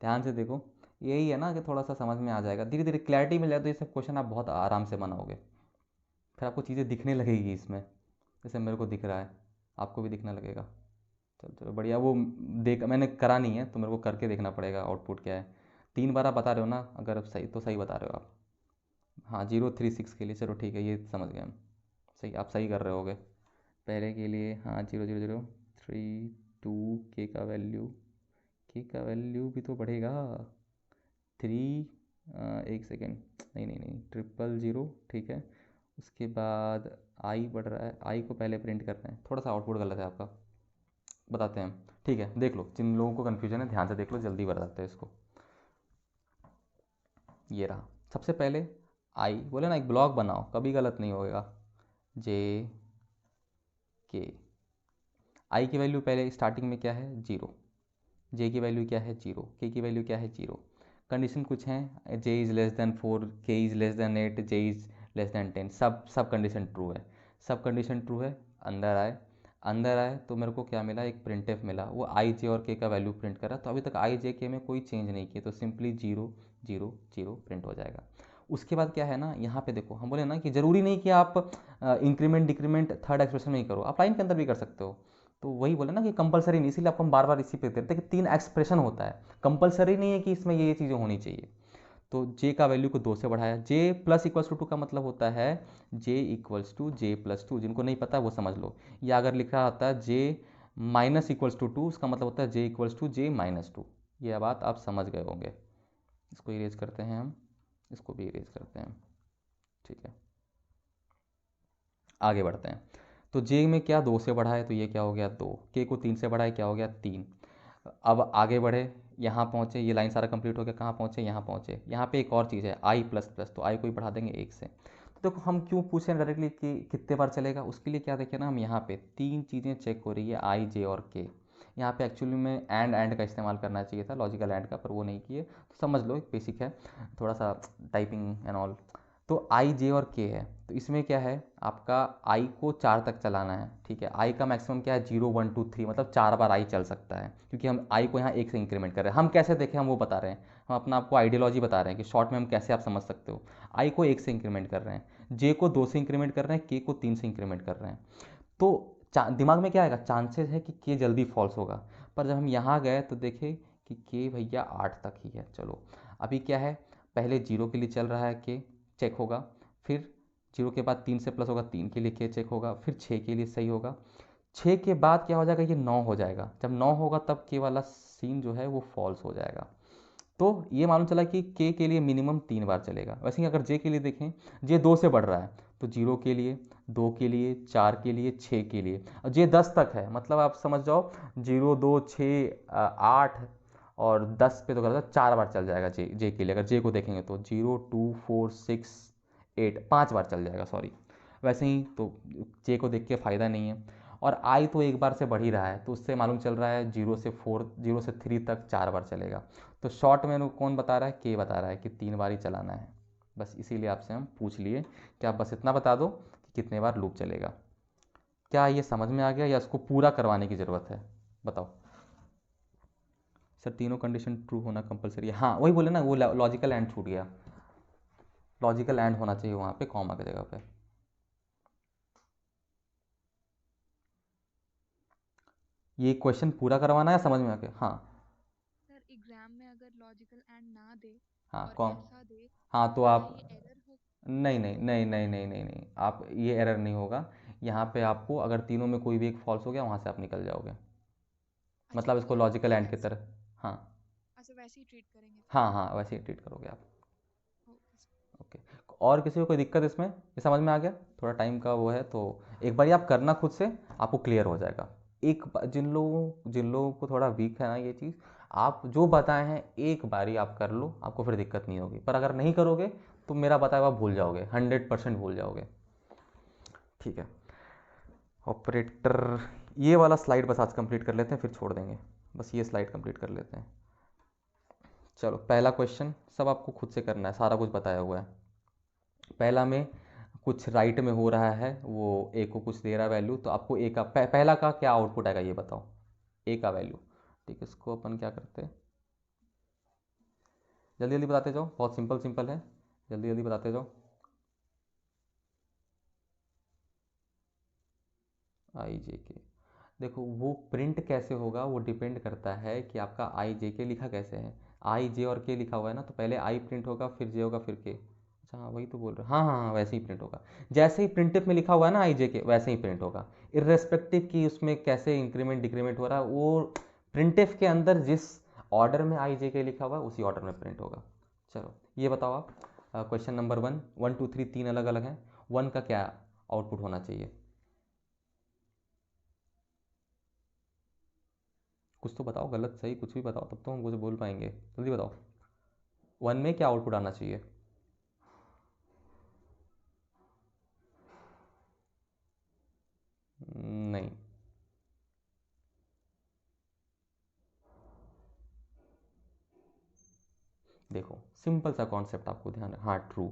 ध्यान से देखो, यही है ना कि थोड़ा सा समझ में आ जाएगा, धीरे धीरे क्लैरिटी मिल जाए तो ये सब क्वेश्चन आप बहुत आराम से बनाओगे। फिर आपको चीज़ें दिखने लगेगी इसमें, जैसे मेरे को दिख रहा है, आपको भी दिखने लगेगा। चलो चलो बढ़िया, वो देख मैंने करा नहीं है तो मेरे को करके देखना पड़ेगा आउटपुट क्या है। 3 बार आप बता रहे हो ना, अगर आप सही तो सही बता रहे हो आप। हाँ 036 के लिए, चलो ठीक है, ये समझ गए हम, सही आप सही कर रहे होगे। पहले के लिए हाँ 0003 2, के का वैल्यू भी तो बढ़ेगा, 3, एक सेकेंड, नहीं नहीं नहीं, 000, ठीक है। उसके बाद आई बढ़ रहा है, आई को पहले प्रिंट करना है, थोड़ा सा आउटपुट गलत है आपका, बताते हैं हम। ठीक है, देख लो, जिन लोगों को कन्फ्यूजन है ध्यान से देख लो, जल्दी बताते हैं इसको। ये रहा, सबसे पहले आई बोले ना, एक ब्लॉक बनाओ, कभी गलत नहीं होएगा, जे के। आई की वैल्यू पहले स्टार्टिंग में क्या है 0, जे की वैल्यू क्या है 0, के की वैल्यू क्या है 0। कंडीशन कुछ हैं, जे इज़ लेस देन 4, के is less then 8, J is less then 10, सब कंडीशन ट्रू है, सब कंडीशन ट्रू है। अंदर आए तो मेरे को क्या मिला, एक प्रिंट एफ मिला, वो आई जे और के का वैल्यू प्रिंट करा, तो अभी तक आई जे के में कोई चेंज नहीं किया, तो सिंपली 0 0 0 प्रिंट हो जाएगा। उसके बाद क्या है ना, यहाँ पे देखो, हम बोले ना कि ज़रूरी नहीं कि आप इंक्रीमेंट डिक्रीमेंट थर्ड एक्सप्रेशन में ही करो, आप लाइन के अंदर भी कर सकते हो। तो वही बोले ना कि कंपलसरी नहीं, इसीलिए आपको हम बार बार इसी पे देते हैं कि 3 एक्सप्रेशन होता है, कंपलसरी नहीं है कि इसमें ये चीज़ें होनी चाहिए। तो जे का वैल्यू को 2 से बढ़ाया, जे प्लस इक्वल्स टू 2 का मतलब होता है जे इक्वल्स टू जे प्लस 2, जिनको नहीं पता वो समझ लो। या अगर लिखा होता है जे माइनस इक्वल्स टू 2, उसका मतलब होता है जे इक्वल्स टू जे माइनस 2। यह बात आप समझ गए होंगे। इसको इरेज करते हैं हम, इसको भी इरेज करते हैं, ठीक है। आगे बढ़ते हैं, तो जे में क्या 2 से बढ़ा है, तो ये क्या हो गया 2, के को 3 से बढ़ा है, क्या हो गया 3। अब आगे बढ़े, यहाँ पहुँचे, ये लाइन सारा कंप्लीट हो गया, कहाँ पहुँचे, यहाँ पहुँचे, यहाँ पे एक और चीज़ है आई प्लस प्लस, तो आई को ही बढ़ा देंगे 1 से। तो देखो हम क्यों पूछ रहे हैं डायरेक्टली कि कितने बार चलेगा, उसके लिए क्या देखें ना, हम यहाँ पे 3 चीज़ें चेक हो रही है, आई जे और के। यहाँ पे एक्चुअली में एंड का इस्तेमाल करना चाहिए था, लॉजिकल एंड का, पर वो नहीं किए, तो समझ लो एक बेसिक है, थोड़ा सा टाइपिंग एंड ऑल। तो आई जे और के है, तो इसमें क्या है, आपका आई को 4 तक चलाना है, ठीक है। आई का मैक्सिमम क्या है, 0 1 2 3, मतलब 4 बार आई चल सकता है, क्योंकि हम आई को यहाँ 1 से इंक्रीमेंट कर रहे हैं। हम कैसे देखें, हम वो बता रहे हैं, हम अपना आपको आइडियोलॉजी बता रहे हैं कि शॉर्ट में हम कैसे आप समझ सकते हो। आई को 1 से इंक्रीमेंट कर रहे हैं, जे को 2 से इंक्रीमेंट कर रहे हैं, के को 3 से इंक्रीमेंट कर रहे हैं। तो दिमाग में क्या आएगा, चांसेस है कि के जल्दी फॉल्स होगा। पर जब हम यहाँ गए तो देखे कि के भैया 8 तक ही है। चलो अभी क्या है, पहले 0 के लिए चल रहा है, के चेक होगा, फिर 0 के बाद 3 से प्लस होगा, 3 के लिए के चेक होगा, फिर 6 के लिए सही होगा, 6 के बाद क्या हो जाएगा, ये 9 हो जाएगा। जब 9 होगा तब के वाला सीन जो है वो फॉल्स हो जाएगा। तो ये मालूम चला कि के लिए मिनिमम 3 बार चलेगा। वैसे ही अगर जे के लिए देखें, जे 2 से बढ़ रहा है, तो 0 के लिए, 2 के लिए, 4 के लिए, 6 के लिए, और जे 10 तक है, मतलब आप समझ जाओ 0 2 6 8 और 10 पे तो करता 4 बार चल जाएगा जे के लिए। अगर जे को देखेंगे तो 0 2 4 6 8 5 बार चल जाएगा, सॉरी। वैसे ही तो जे को देख के फ़ायदा नहीं है। और आई तो एक बार से बढ़ ही रहा है, तो उससे मालूम चल रहा है 0 से 4, 0 से 3 तक 4 बार चलेगा। तो शॉर्ट में कौन बता रहा है, के बता रहा है कि 3 बार ही चलाना है। बस इसीलिए आपसे हम पूछ लिए कि आप बस इतना बता दो कि कितने बार लूप चलेगा। क्या ये समझ में आ गया या इसको पूरा करवाने की ज़रूरत है, बताओ। सर तीनों कंडीशन ट्रू होना कंपलसरी है, हाँ वही बोले ना, वो लॉजिकल एंड छूट गया, लॉजिकल एंड होना चाहिए वहाँ पे कॉमा की जगह पे। ये क्वेश्चन पूरा करवाना है, समझ में आ गया? हाँ सर एग्जाम में अगर लॉजिकल एंड ना दे हाँ और कॉम ऐसा दे हाँ तो तो क्या आप, ये एरर हो? नहीं नहीं नहीं नहीं नहीं नहीं नहीं, आप ये एरर नहीं होगा। यहाँ पे आपको अगर तीनों में कोई भी एक फॉल्स हो गया, वहाँ से आप निकल जाओगे, अच्छा मतलब तो इसको मतलब लॉजिकल एंड की वैसे, तरह। हाँ अच्छा वैसे ही ट्रीट करेंगे फिर। हाँ हाँ, वैसे ही ट्रीट करोगे आप। Okay sir. ओके, और किसी को कोई दिक्कत इसमें, ये समझ में आ गया? थोड़ा टाइम का वो है, तो एक बार आप करना खुद से, आपको क्लियर हो जाएगा। जिन लोगों को थोड़ा वीक है ना ये चीज़, आप जो बताए हैं एक बारी आप कर लो, आपको फिर दिक्कत नहीं होगी। पर अगर नहीं करोगे तो मेरा बताया हुआ भूल जाओगे, 100% भूल जाओगे। ठीक है ऑपरेटर, ये वाला स्लाइड बस आज कंप्लीट कर लेते हैं, फिर छोड़ देंगे। बस ये स्लाइड कंप्लीट कर लेते हैं। चलो पहला क्वेश्चन सब आपको खुद से करना है, सारा कुछ बताया हुआ है। पहला में कुछ राइट में हो रहा है, वो ए को कुछ दे रहा है वैल्यू, तो आपको ए का पहला का क्या आउटपुट आएगा ये बताओ, ए का वैल्यू। ठीक है, इसको अपन क्या करते हैं, जल्दी जल्दी बताते जाओ, बहुत सिंपल सिंपल है, जल्दी जल्दी बताते जाओ। आई जे के, देखो वो प्रिंट कैसे होगा वो डिपेंड करता है कि आपका आई जे के लिखा कैसे है। आई जे और के लिखा हुआ है ना, तो पहले आई प्रिंट होगा, फिर जे होगा, फिर के। अच्छा हाँ वही तो बोल रहे, हाँ हाँ हाँ, वैसे ही प्रिंट होगा, जैसे ही प्रिंटिफ में लिखा हुआ है ना आई जे के, वैसे ही प्रिंट होगा। इर्रेस्पेक्टिव कि उसमें कैसे इंक्रीमेंट डिक्रीमेंट हो रहा है, वो प्रिंटिफ के अंदर जिस ऑर्डर में आई जे के लिखा हुआ है उसी ऑर्डर में प्रिंट होगा। चलो ये बताओ आप, क्वेश्चन नंबर 1, 1 2 3 तीन अलग अलग हैं, 1 का क्या आउटपुट होना चाहिए, कुछ तो बताओ, गलत सही कुछ भी बताओ, तब तो हम कुछ बोल पाएंगे, जल्दी बताओ। 1 में क्या आउटपुट आना चाहिए, नहीं, देखो सिंपल सा कॉन्सेप्ट आपको ध्यान, हाँ ट्रू,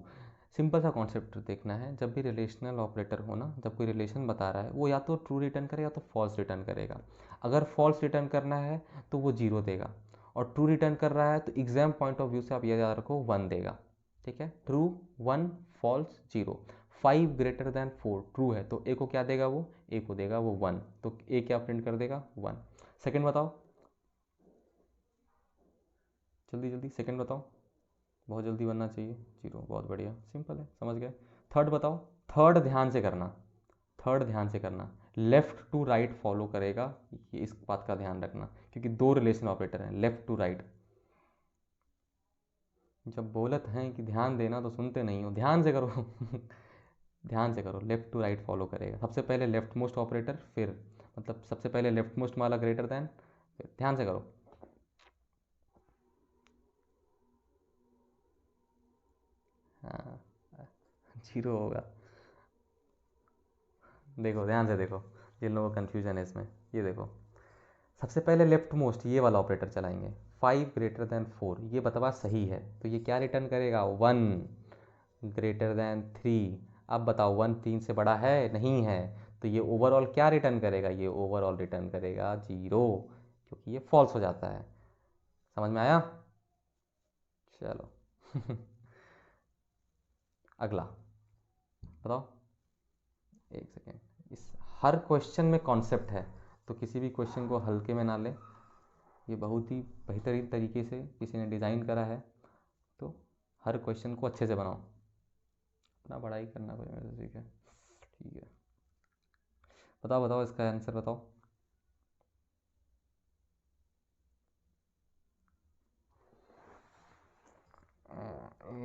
सिंपल सा कॉन्सेप्ट देखना है। जब भी रिलेशनल ऑपरेटर हो ना, जब कोई रिलेशन बता रहा है, वो या तो ट्रू रिटर्न करेगा या तो फॉल्स रिटर्न करेगा। अगर फॉल्स रिटर्न करना है तो वो 0 देगा, और ट्रू रिटर्न कर रहा है तो एग्जाम पॉइंट ऑफ व्यू से आप ये याद रखो 1 देगा। ठीक है, true 1, false 0। 5 greater than 4 true है, तो ए को क्या देगा, वो ए को देगा वो 1, तो ए क्या प्रिंट कर देगा 1। सेकंड बताओ, जल्दी जल्दी सेकंड बताओ, बहुत जल्दी बनना चाहिए, 0, बहुत बढ़िया, सिंपल है, समझ गए। थर्ड बताओ, थर्ड ध्यान से करना, थर्ड ध्यान से करना, लेफ्ट टू राइट फॉलो करेगा, ये इस बात का ध्यान रखना, क्योंकि 2 रिलेशन ऑपरेटर हैं, लेफ्ट टू राइट। जब बोलत हैं कि ध्यान देना तो सुनते नहीं हो, ध्यान से करो ध्यान से करो, लेफ्ट टू राइट फॉलो करेगा, सबसे पहले लेफ्ट मोस्ट ऑपरेटर, फिर मतलब सबसे पहले लेफ्ट मोस्ट वाला ग्रेटर देन, फिर ध्यान से करो। हाँ जीरो होगा। देखो ध्यान से देखो, जिन लोगों को कन्फ्यूजन है इसमें, ये देखो सबसे पहले लेफ्ट मोस्ट ये वाला ऑपरेटर चलाएंगे, 5 ग्रेटर देन 4, ये बतवा सही है तो ये क्या रिटर्न करेगा, 1 ग्रेटर देन 3। अब बताओ 1 3 से बड़ा है, नहीं है, तो ये ओवरऑल क्या रिटर्न करेगा, ये ओवरऑल रिटर्न करेगा 0, क्योंकि ये फॉल्स हो जाता है। समझ में आया? चलो अगला बताओ, एक सेकेंड। इस हर क्वेश्चन में कॉन्सेप्ट है, तो किसी भी क्वेश्चन को हल्के में ना ले, ये बहुत ही बेहतरीन तरीके से किसी ने डिज़ाइन करा है, तो हर क्वेश्चन को अच्छे से बनाओ। अपना पढ़ाई करना कोई मेरे से सीखे, ठीक है। बताओ बताओ इसका आंसर बताओ।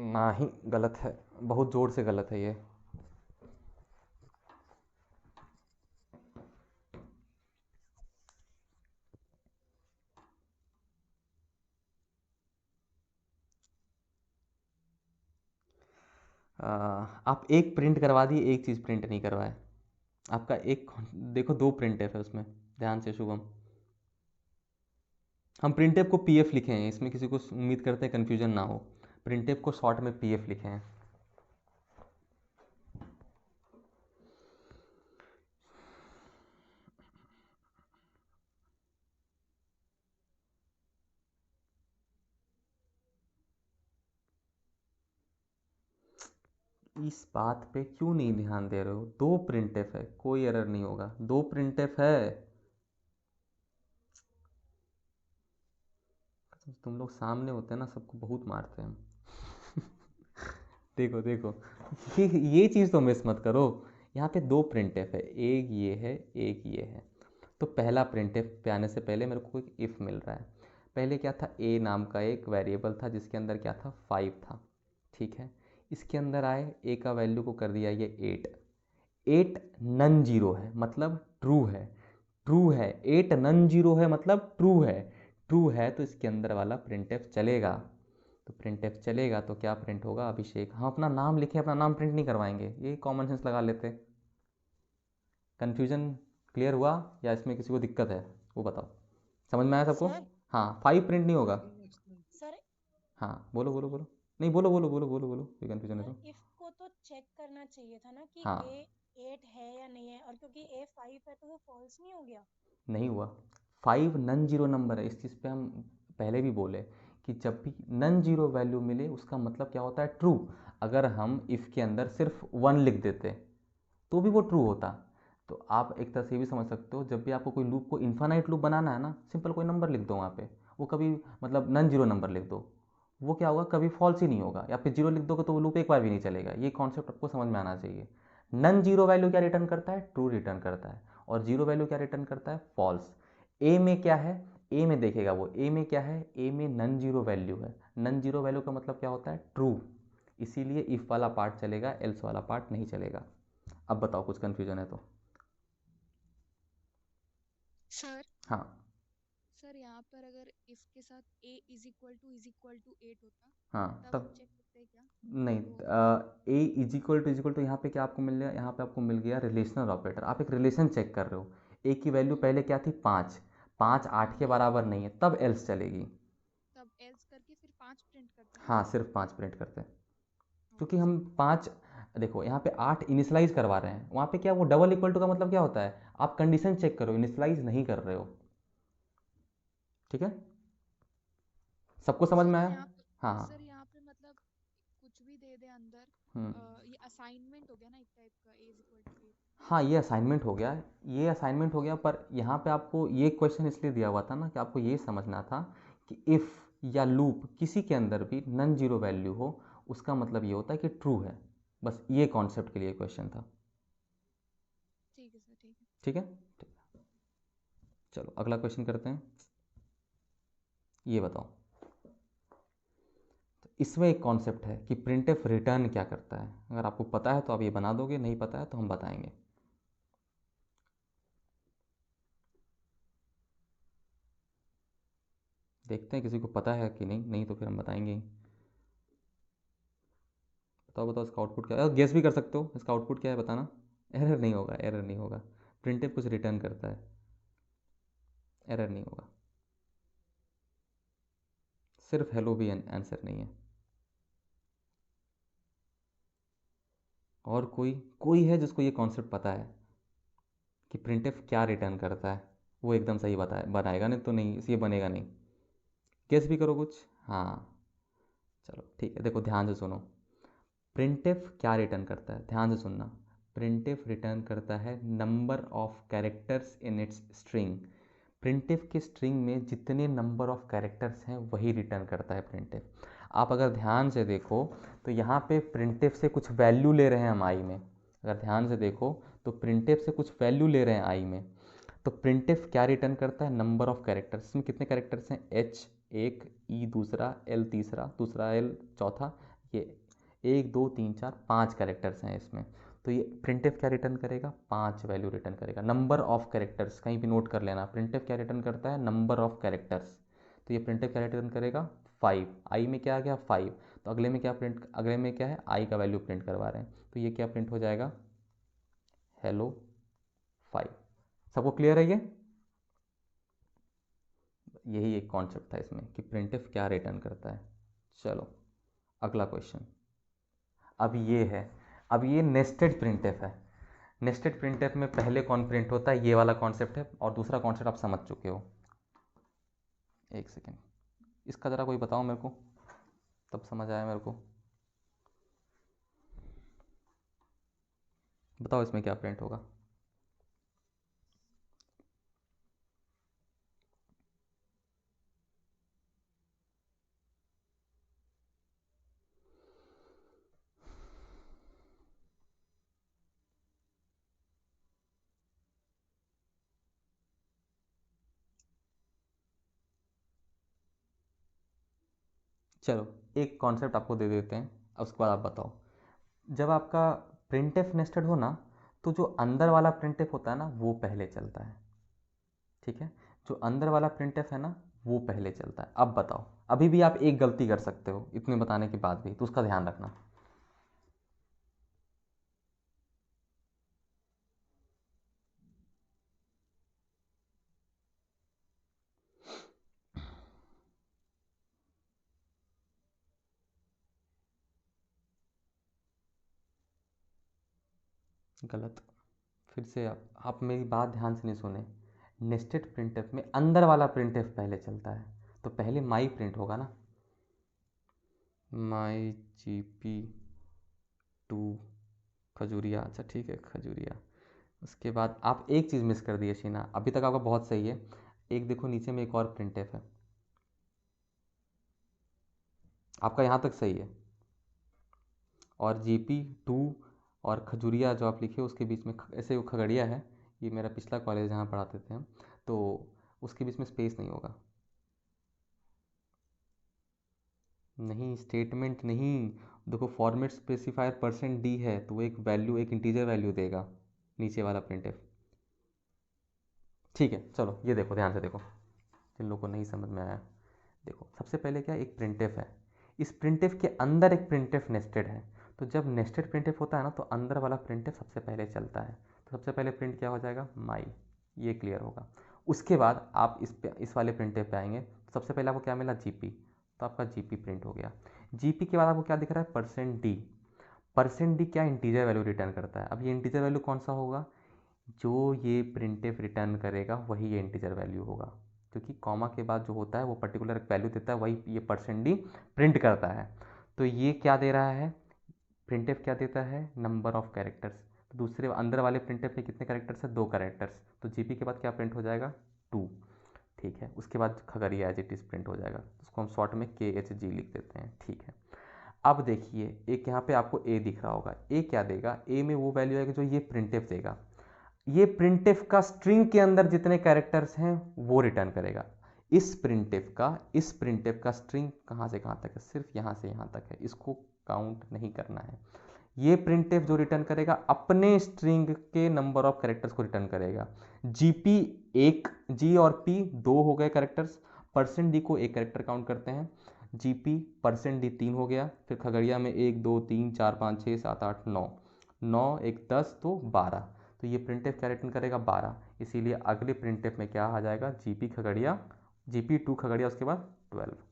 ना ही गलत है, बहुत ज़ोर से गलत है ये। आप एक प्रिंट करवा दिए, एक चीज़ प्रिंट नहीं करवाए। आपका एक देखो 2 प्रिंटफ है उसमें, ध्यान से शुभम। हम प्रिंटफ को पीएफ लिखे हैं, इसमें किसी को उम्मीद करते हैं कन्फ्यूजन ना हो, प्रिंटफ को शॉर्ट में पीएफ लिखे हैं। इस बात पे क्यों नहीं ध्यान दे रहे हो, 2 प्रिंटफ है, कोई एरर नहीं होगा, 2 प्रिंटफ है। तुम लोग सामने होते हैं ना, सबको बहुत मारते हैं हम देखो देखो, ये चीज़ तो मिस मत करो। यहाँ पे 2 प्रिंटफ है, एक ये है एक ये है। तो पहला प्रिंटफ पे आने से पहले मेरे को एक इफ़ मिल रहा है। पहले क्या था, ए नाम का एक वेरिएबल था जिसके अंदर क्या था, 5 था, ठीक है। इसके अंदर आए, ए का वैल्यू को कर दिया ये 8। 8 नन जीरो है मतलब ट्रू है, ट्रू है, 8 नन जीरो है मतलब ट्रू है, ट्रू है तो इसके अंदर वाला प्रिंटफ चलेगा। तो प्रिंटफ चलेगा तो क्या प्रिंट होगा, अभिषेक। हम अपना नाम लिखे, अपना नाम प्रिंट नहीं करवाएंगे, ये कॉमन सेंस लगा लेते। कन्फ्यूजन क्लियर हुआ या इसमें किसी को दिक्कत है, वो बताओ। समझ में आया सबको? सर हाँ 5 प्रिंट नहीं होगा। सर हाँ बोलो बोलो बोलो, नहीं बोलो बोलो बोलो बोलो बोलो, कोई कन्फ्यूजन है सर तो। इफ को तो चेक करना चाहिए था ना कि हाँ ए 8 है या नहीं है, और क्योंकि ए 5 है तो वो फॉल्स नहीं हो गया। नहीं हुआ, 5 नन जीरो नंबर है। इस चीज़ पे हम पहले भी बोले कि जब भी नन जीरो वैल्यू मिले उसका मतलब क्या होता है, ट्रू। अगर हम इफ़ के अंदर सिर्फ 1 लिख देते तो भी वो ट्रू होता। तो आप एक तरह से ये भी समझ सकते हो, जब भी आपको कोई लूप को इन्फानाइट लूप बनाना है ना, सिंपल कोई नंबर लिख दो वहाँ पे, वो कभी मतलब नन जीरो नंबर लिख दो, वो क्या होगा, कभी फॉल्स ही नहीं होगा। या फिर जीरो लिख दोगे तो वो लूप एक बार भी नहीं चलेगा। ये कॉन्सेप्ट आपको समझ में आना चाहिए। नन जीरो वैल्यू क्या रिटर्न करता है, ट्रू रिटर्न करता है, और जीरो वैल्यू क्या रिटर्न करता है, फॉल्स। ए में क्या है, ए में देखेगा वो, ए में क्या है, ए में नन जीरो वैल्यू है। नन जीरो वैल्यू का मतलब क्या होता है, ट्रू। इसीलिए इफ़ वाला पार्ट चलेगा, एल्स वाला पार्ट नहीं चलेगा। अब बताओ कुछ कन्फ्यूजन है तो। सर हाँ सर यहाँ पर अगर इफ के साथ a इज इक्वल टू 8 होता, हाँ तब हम तब चेक करते हैं क्या नहीं, ट्रू होगा कि नहीं। ए इज इक्वल टू यहाँ पे क्या आपको मिल गया, यहाँ पे आपको मिल गया रिलेशनल ऑपरेटर। आप एक रिलेशन चेक कर रहे हो, ए की वैल्यू हम्म पहले क्या थी, 5, 5 8 के हम्म बराबर नहीं है, तब एल्स चलेगी। तब एल्स करके फिर 5 प्रिंट करते हैं ना। हाँ सिर्फ 5 प्रिंट करते हैं, क्योंकि ओके हम सर। 5, देखो यहाँ पे 8 इनिशलाइज करवा रहे हैं, वहाँ पे क्या, वो डबल इक्वल टू का मतलब क्या होता है, आप कंडीशन चेक करो, इनिशलाइज नहीं कर रहे हो। ठीक है, सबको समझ में सर आया? यहाँ पे हाँ हाँ। सर यहाँ पे मतलब कुछ भी दे दे अंदर, हम्म। ये असाइनमेंट हो गया ना एक टाइप का, a इज इक्वल टू 8। हाँ ये असाइनमेंट हो गया, ये असाइनमेंट हो गया, पर यहाँ पे आपको ये क्वेश्चन इसलिए दिया हुआ था ना कि आपको ये समझना था कि इफ़ या लूप किसी के अंदर भी नन जीरो वैल्यू हो, उसका मतलब ये होता है कि ट्रू है। बस ये कॉन्सेप्ट के लिए क्वेश्चन था। ठीक है सर, ठीक है। ठीक है, ठीक है। चलो अगला क्वेश्चन करते हैं। ये बताओ, तो इसमें एक कॉन्सेप्ट है कि प्रिंटफ रिटर्न क्या करता है। अगर आपको पता है तो आप ये बना दोगे, नहीं पता है तो हम बताएंगे। देखते हैं किसी को पता है कि नहीं, नहीं तो फिर हम बताएंगे ही। बताओ बताओ इसका आउटपुट क्या है, गेस भी कर सकते हो इसका आउटपुट क्या है बताना। एरर नहीं होगा, एरर नहीं होगा, प्रिंटफ कुछ रिटर्न करता है, एरर नहीं होगा, सिर्फ हेलो भी आंसर नहीं है। और कोई है जिसको ये कॉन्सेप्ट पता है कि प्रिंटफ क्या रिटर्न करता है, वो एकदम सही बनाएगा, नहीं तो नहीं ये बनेगा नहीं। गेस भी करो कुछ। हाँ चलो ठीक है, देखो ध्यान से सुनो, प्रिंटफ क्या रिटर्न करता है, ध्यान से सुनना। प्रिंटफ रिटर्न करता है number of characters in its string. Printf के स्ट्रिंग में जितने नंबर ऑफ कैरेक्टर्स हैं वही रिटर्न करता है प्रिंटफ। आप अगर ध्यान से देखो तो यहाँ पे प्रिंटफ से कुछ वैल्यू ले रहे हैं हम आई में, अगर ध्यान से देखो तो प्रिंटफ से कुछ वैल्यू ले रहे हैं आई में, तो प्रिंटफ क्या रिटर्न करता है, नंबर ऑफ कैरेक्टर्स। इसमें कितने कैरेक्टर्स हैं, एच एक, ई दूसरा, एल तीसरा, दूसरा एल चौथा, ये 1 2 3 4 5 कैरेक्टर्स हैं इसमें। तो ये प्रिंटफ क्या रिटर्न करेगा, 5 वैल्यू रिटर्न करेगा, नंबर ऑफ कैरेक्टर्स, कहीं भी नोट कर लेना। प्रिंटफ क्या रिटर्न करता है, नंबर ऑफ कैरेक्टर्स। तो ये प्रिंटफ क्या रिटर्न करेगा, 5। आई में क्या आ गया, 5। तो अगले में क्या है, आई का वैल्यू प्रिंट करवा रहे हैं, तो ये क्या प्रिंट हो जाएगा, हेलो 5। सबको क्लियर है ये, यही एक कॉन्सेप्ट था इसमें कि प्रिंटफ क्या रिटर्न करता है। चलो अगला क्वेश्चन। अब ये नेस्टेड प्रिंटफ है। नेस्टेड प्रिंटफ में पहले कौन प्रिंट होता है, ये वाला कॉन्सेप्ट है, और दूसरा कॉन्सेप्ट आप समझ चुके हो। एक सेकेंड, इसका ज़रा कोई बताओ मेरे को, तब समझ आया मेरे को, बताओ इसमें क्या प्रिंट होगा। चलो एक कॉन्सेप्ट आपको दे देते हैं, अब उसके बाद आप बताओ। जब आपका प्रिंटफ नेस्टेड हो ना, तो जो अंदर वाला प्रिंटफ होता है ना वो पहले चलता है, ठीक है, जो अंदर वाला प्रिंटफ है ना वो पहले चलता है। अब बताओ, अभी भी आप एक गलती कर सकते हो इतने बताने के बाद भी, तो उसका ध्यान रखना। गलत, फिर से आप मेरी बात ध्यान से नहीं सुने। नेस्टेड प्रिंटफ में अंदर वाला प्रिंटफ पहले चलता है, तो पहले माई प्रिंट होगा ना, माई GP 2 खजूरिया, अच्छा ठीक है खजूरिया। उसके बाद आप एक चीज़ मिस कर दिए शीना, अभी तक आपका बहुत सही है। एक देखो नीचे में एक और प्रिंटफ है, आपका यहाँ तक सही है, और GP 2 और खजूरिया जो आप लिखे उसके बीच में ऐसे वो खगड़िया है, ये मेरा पिछला कॉलेज जहाँ पढ़ाते थे हम, तो उसके बीच में स्पेस नहीं होगा। नहीं स्टेटमेंट नहीं, देखो फॉर्मेट स्पेसिफायर %d है, तो वो एक वैल्यू, एक इंटीजर वैल्यू देगा नीचे वाला प्रिंटफ। ठीक है चलो ये देखो ध्यान से देखो, जिन लोगों को नहीं समझ में आया, देखो सबसे पहले क्या, एक प्रिंटफ है, इस प्रिंटफ के अंदर एक प्रिंटफ नेस्टेड है। तो जब नेस्टेड प्रिंटफ होता है ना, तो अंदर वाला प्रिंटफ सबसे पहले चलता है, तो सबसे पहले प्रिंट क्या हो जाएगा, माई, ये क्लियर होगा। उसके बाद आप इस वाले प्रिंटफ पे आएंगे, तो सबसे पहले आपको क्या मिला, GP, तो आपका GP प्रिंट हो गया। GP के बाद आपको क्या दिख रहा है, %d। %d क्या इंटीजर वैल्यू रिटर्न करता है। अब ये इंटीजर वैल्यू कौन सा होगा, जो ये प्रिंटफ रिटर्न करेगा वही ये इंटीजर वैल्यू होगा, क्योंकि कॉमा के बाद जो होता है वो पर्टिकुलर वैल्यू देता है, वही ये %d प्रिंट करता है। तो ये क्या दे रहा है, प्रिंटफ क्या देता है, नंबर ऑफ कैरेक्टर्स। तो दूसरे अंदर वाले प्रिंटफ में कितने कैरेक्टर्स है, 2 कैरेक्टर्स, तो GP के बाद क्या प्रिंट हो जाएगा, 2, ठीक है। उसके बाद Khagaria as it is print हो जाएगा, उसको हम शॉर्ट में KHG लिख देते हैं, ठीक है। अब देखिए एक यहाँ पे आपको A दिख रहा होगा, A क्या देगा, A में वो वैल्यू आएगी जो ये प्रिंटफ देगा, ये प्रिंटफ का स्ट्रिंग के अंदर जितने कैरेक्टर्स हैं वो रिटर्न करेगा। इस प्रिंटफ का स्ट्रिंग कहाँ से कहाँ तक है, सिर्फ यहाँ से यहाँ तक है, इसको काउंट नहीं करना है। ये प्रिंटफ जो रिटर्न करेगा अपने स्ट्रिंग के नंबर ऑफ कैरेक्टर्स को रिटर्न करेगा। GP 1, G और P 2 हो गए कैरेक्टर्स, %d को 1 कैरेक्टर काउंट करते हैं, जीपी परसेंट डी 3 हो गया, फिर खगड़िया में 1 2 3 4 5 6 7 8 9, 9 1 10 तो 12, तो ये प्रिंटफ क्या रिटर्न करेगा 12, इसीलिए अगले प्रिंटफ में क्या आ जाएगा जीपी खगड़िया, जीपी 2 खगड़िया, उसके बाद 12।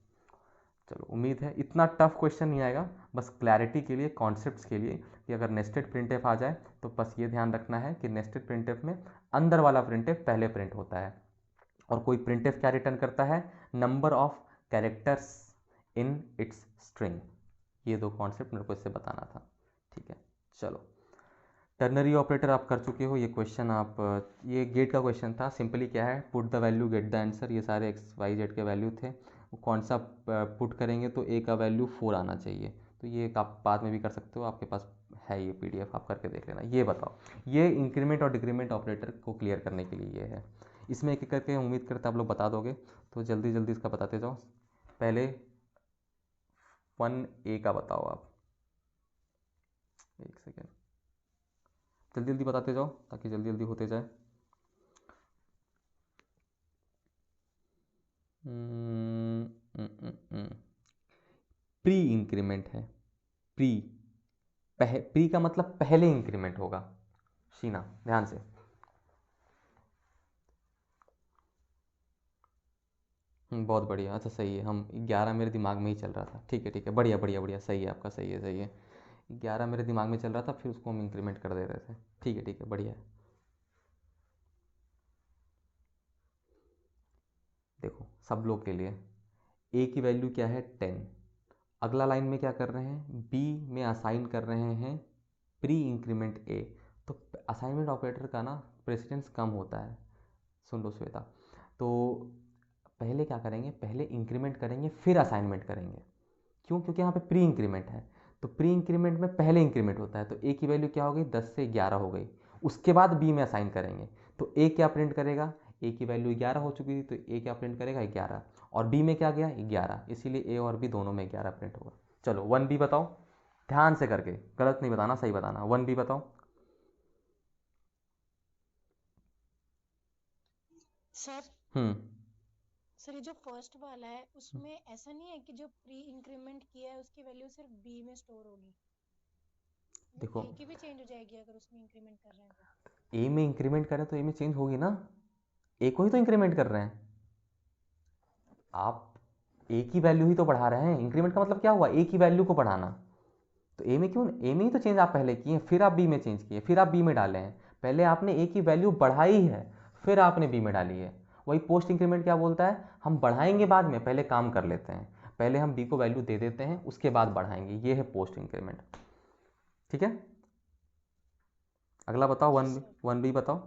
चलो उम्मीद है इतना टफ क्वेश्चन नहीं आएगा, बस क्लैरिटी के लिए, कॉन्सेप्ट्स के लिए कि अगर नेस्टेड प्रिंटफ आ जाए तो बस ये ध्यान रखना है कि नेस्टेड प्रिंटफ में अंदर वाला प्रिंटफ पहले प्रिंट होता है, और कोई प्रिंटफ क्या रिटर्न करता है, number of characters in its string. ये दो कॉन्सेप्ट मेरे को इससे बताना था, ठीक है। चलो टर्नरी ऑपरेटर आप कर चुके हो, ये क्वेश्चन आप, ये गेट का क्वेश्चन था, सिंपली क्या है, put the value get the answer, ये सारे एक्स वाई जेड के वैल्यू थे, कौन सा पुट करेंगे तो ए का वैल्यू 4 आना चाहिए, तो ये आप बाद में भी कर सकते हो, आपके पास है ये पीडीएफ, आप करके देख लेना। ये बताओ, ये इंक्रीमेंट और डिक्रीमेंट ऑपरेटर को क्लियर करने के लिए ये है, इसमें एक एक करके उम्मीद करते आप लोग बता दोगे, तो जल्दी जल्दी इसका बताते जाओ। पहले 1A का बताओ आप, एक सेकेंड, जल्दी जल्दी बताते जाओ ताकि जल्दी जल्दी होते जाए। प्री इंक्रीमेंट है, प्री, प्री का मतलब पहले इंक्रीमेंट होगा, शीना ध्यान से। बहुत बढ़िया, अच्छा सही है, हम 11 मेरे दिमाग में ही चल रहा था, ठीक है ठीक है, बढ़िया बढ़िया बढ़िया, सही है आपका, सही है सही है, 11 मेरे दिमाग में चल रहा था, फिर उसको हम इंक्रीमेंट कर दे रहे थे, ठीक है बढ़िया है। देखो सब लोग के लिए ए की वैल्यू क्या है 10, अगला लाइन में क्या कर रहे हैं, बी में असाइन कर रहे हैं प्री इंक्रीमेंट ए, तो असाइनमेंट ऑपरेटर का ना प्रेसिडेंस कम होता है, सुन लो श्वेता, तो पहले क्या करेंगे, पहले इंक्रीमेंट करेंगे फिर असाइनमेंट करेंगे, क्यों, क्योंकि यहाँ पे प्री इंक्रीमेंट है, तो प्री इंक्रीमेंट में पहले इंक्रीमेंट होता है, तो ए की वैल्यू क्या हो गई 10 से 11 हो गई, उसके बाद बी में असाइन करेंगे, तो ए क्या प्रिंट करेगा, ए की वैल्यू 11 हो चुकी थी, तो ए क्या प्रिंट करेगा 11, और बी में क्या गया 11, इसीलिए ए और बी दोनों में 11 प्रिंट होगा। चलो 1B बताओ, ध्यान से करके, गलत नहीं बताना, सही बताना, 1B बताओ। सर सर ये जो फर्स्ट वाला है उसमें ऐसा नहीं है कि जो प्री इंक्रीमेंट किया है उसकी वैल्यू सिर्फ बी में स्टोर होगी, देखो ए की भी चेंज हो जाएगी अगर उसमें इंक्रीमेंट कर रहे हैं तो? ए में इंक्रीमेंट करें तो ए में चेंज होगी ना, ए को ही तो इंक्रीमेंट कर रहे हैं आप, ए की वैल्यू ही तो बढ़ा रहे हैं, इंक्रीमेंट का मतलब क्या हुआ, ए की वैल्यू को बढ़ाना, तो ए में क्यों, ए में ही तो चेंज आप पहले किए, फिर आप बी में चेंज किए, फिर आप बी में डाले हैं, पहले आपने ए की वैल्यू बढ़ाई है फिर आपने बी में डाली है, वही पोस्ट इंक्रीमेंट क्या बोलता है, हम बढ़ाएंगे बाद में, पहले काम कर लेते हैं, पहले हम बी को वैल्यू दे देते हैं उसके बाद बढ़ाएंगे, ये है पोस्ट इंक्रीमेंट, ठीक है। अगला बताओ, 1B बताओ,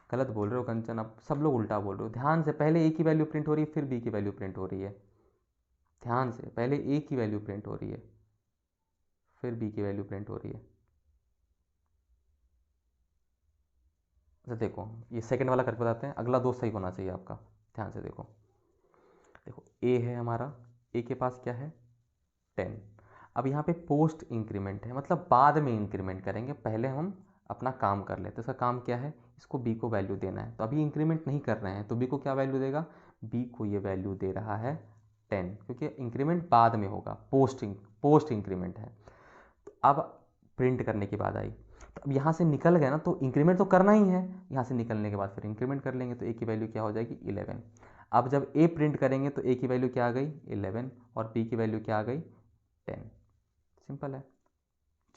गलत बोल रहे हो कंचन, आप सब लोग उल्टा बोल रहे हो, ध्यान से, पहले ए की वैल्यू प्रिंट हो रही है फिर बी की वैल्यू प्रिंट हो रही है, ध्यान से, पहले ए की वैल्यू प्रिंट हो रही है फिर बी की वैल्यू प्रिंट हो रही है। अच्छा देखो ये सेकंड वाला करके बताते हैं, अगला दो सही होना चाहिए आपका, ध्यान से देखो, देखो ए है हमारा, ए के पास क्या है 10, अब यहाँ पे पोस्ट इंक्रीमेंट है, मतलब बाद में इंक्रीमेंट करेंगे, पहले हम अपना काम कर लेते हैं, इसका काम क्या है, इसको बी को वैल्यू देना है, तो अभी इंक्रीमेंट नहीं कर रहे हैं, तो बी को क्या वैल्यू देगा, बी को ये वैल्यू दे रहा है 10, क्योंकि इंक्रीमेंट बाद में होगा, पोस्ट इंक्रीमेंट है, तो अब प्रिंट करने के बाद आई, तो अब यहाँ से निकल गया ना, तो इंक्रीमेंट तो करना ही है, यहाँ से निकलने के बाद फिर इंक्रीमेंट कर लेंगे, तो ए की वैल्यू क्या हो जाएगी 11, अब जब ए प्रिंट करेंगे तो ए की वैल्यू क्या आ गई 11 और बी की वैल्यू क्या आ गई 10, सिंपल है।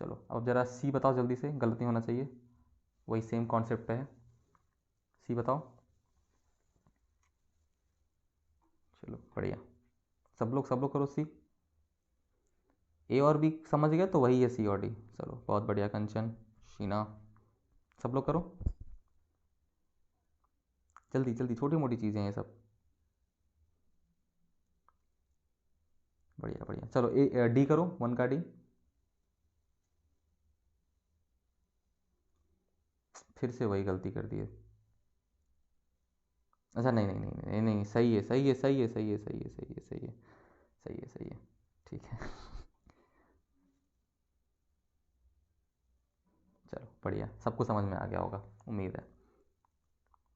चलो अब ज़रा सी बताओ जल्दी से, गलत नहीं होना चाहिए, वही सेम कॉन्सेप्ट पे है, सी बताओ। चलो बढ़िया, सब लोग करो सी, ए और बी समझ गए तो वही है सी और डी, चलो बहुत बढ़िया कंचन, शीना, सब लोग करो जल्दी जल्दी, छोटी मोटी चीज़ें हैं ये सब, बढ़िया बढ़िया, चलो ए डी करो, 1 का डी, फिर से वही गलती कर दी है, अच्छा नहीं नहीं नहीं नहीं नहीं, सही है सही है सही है सही है सही है सही है सही है सही है सही है, ठीक है चलो बढ़िया, सबको समझ में आ गया होगा उम्मीद है,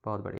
बहुत बढ़िया।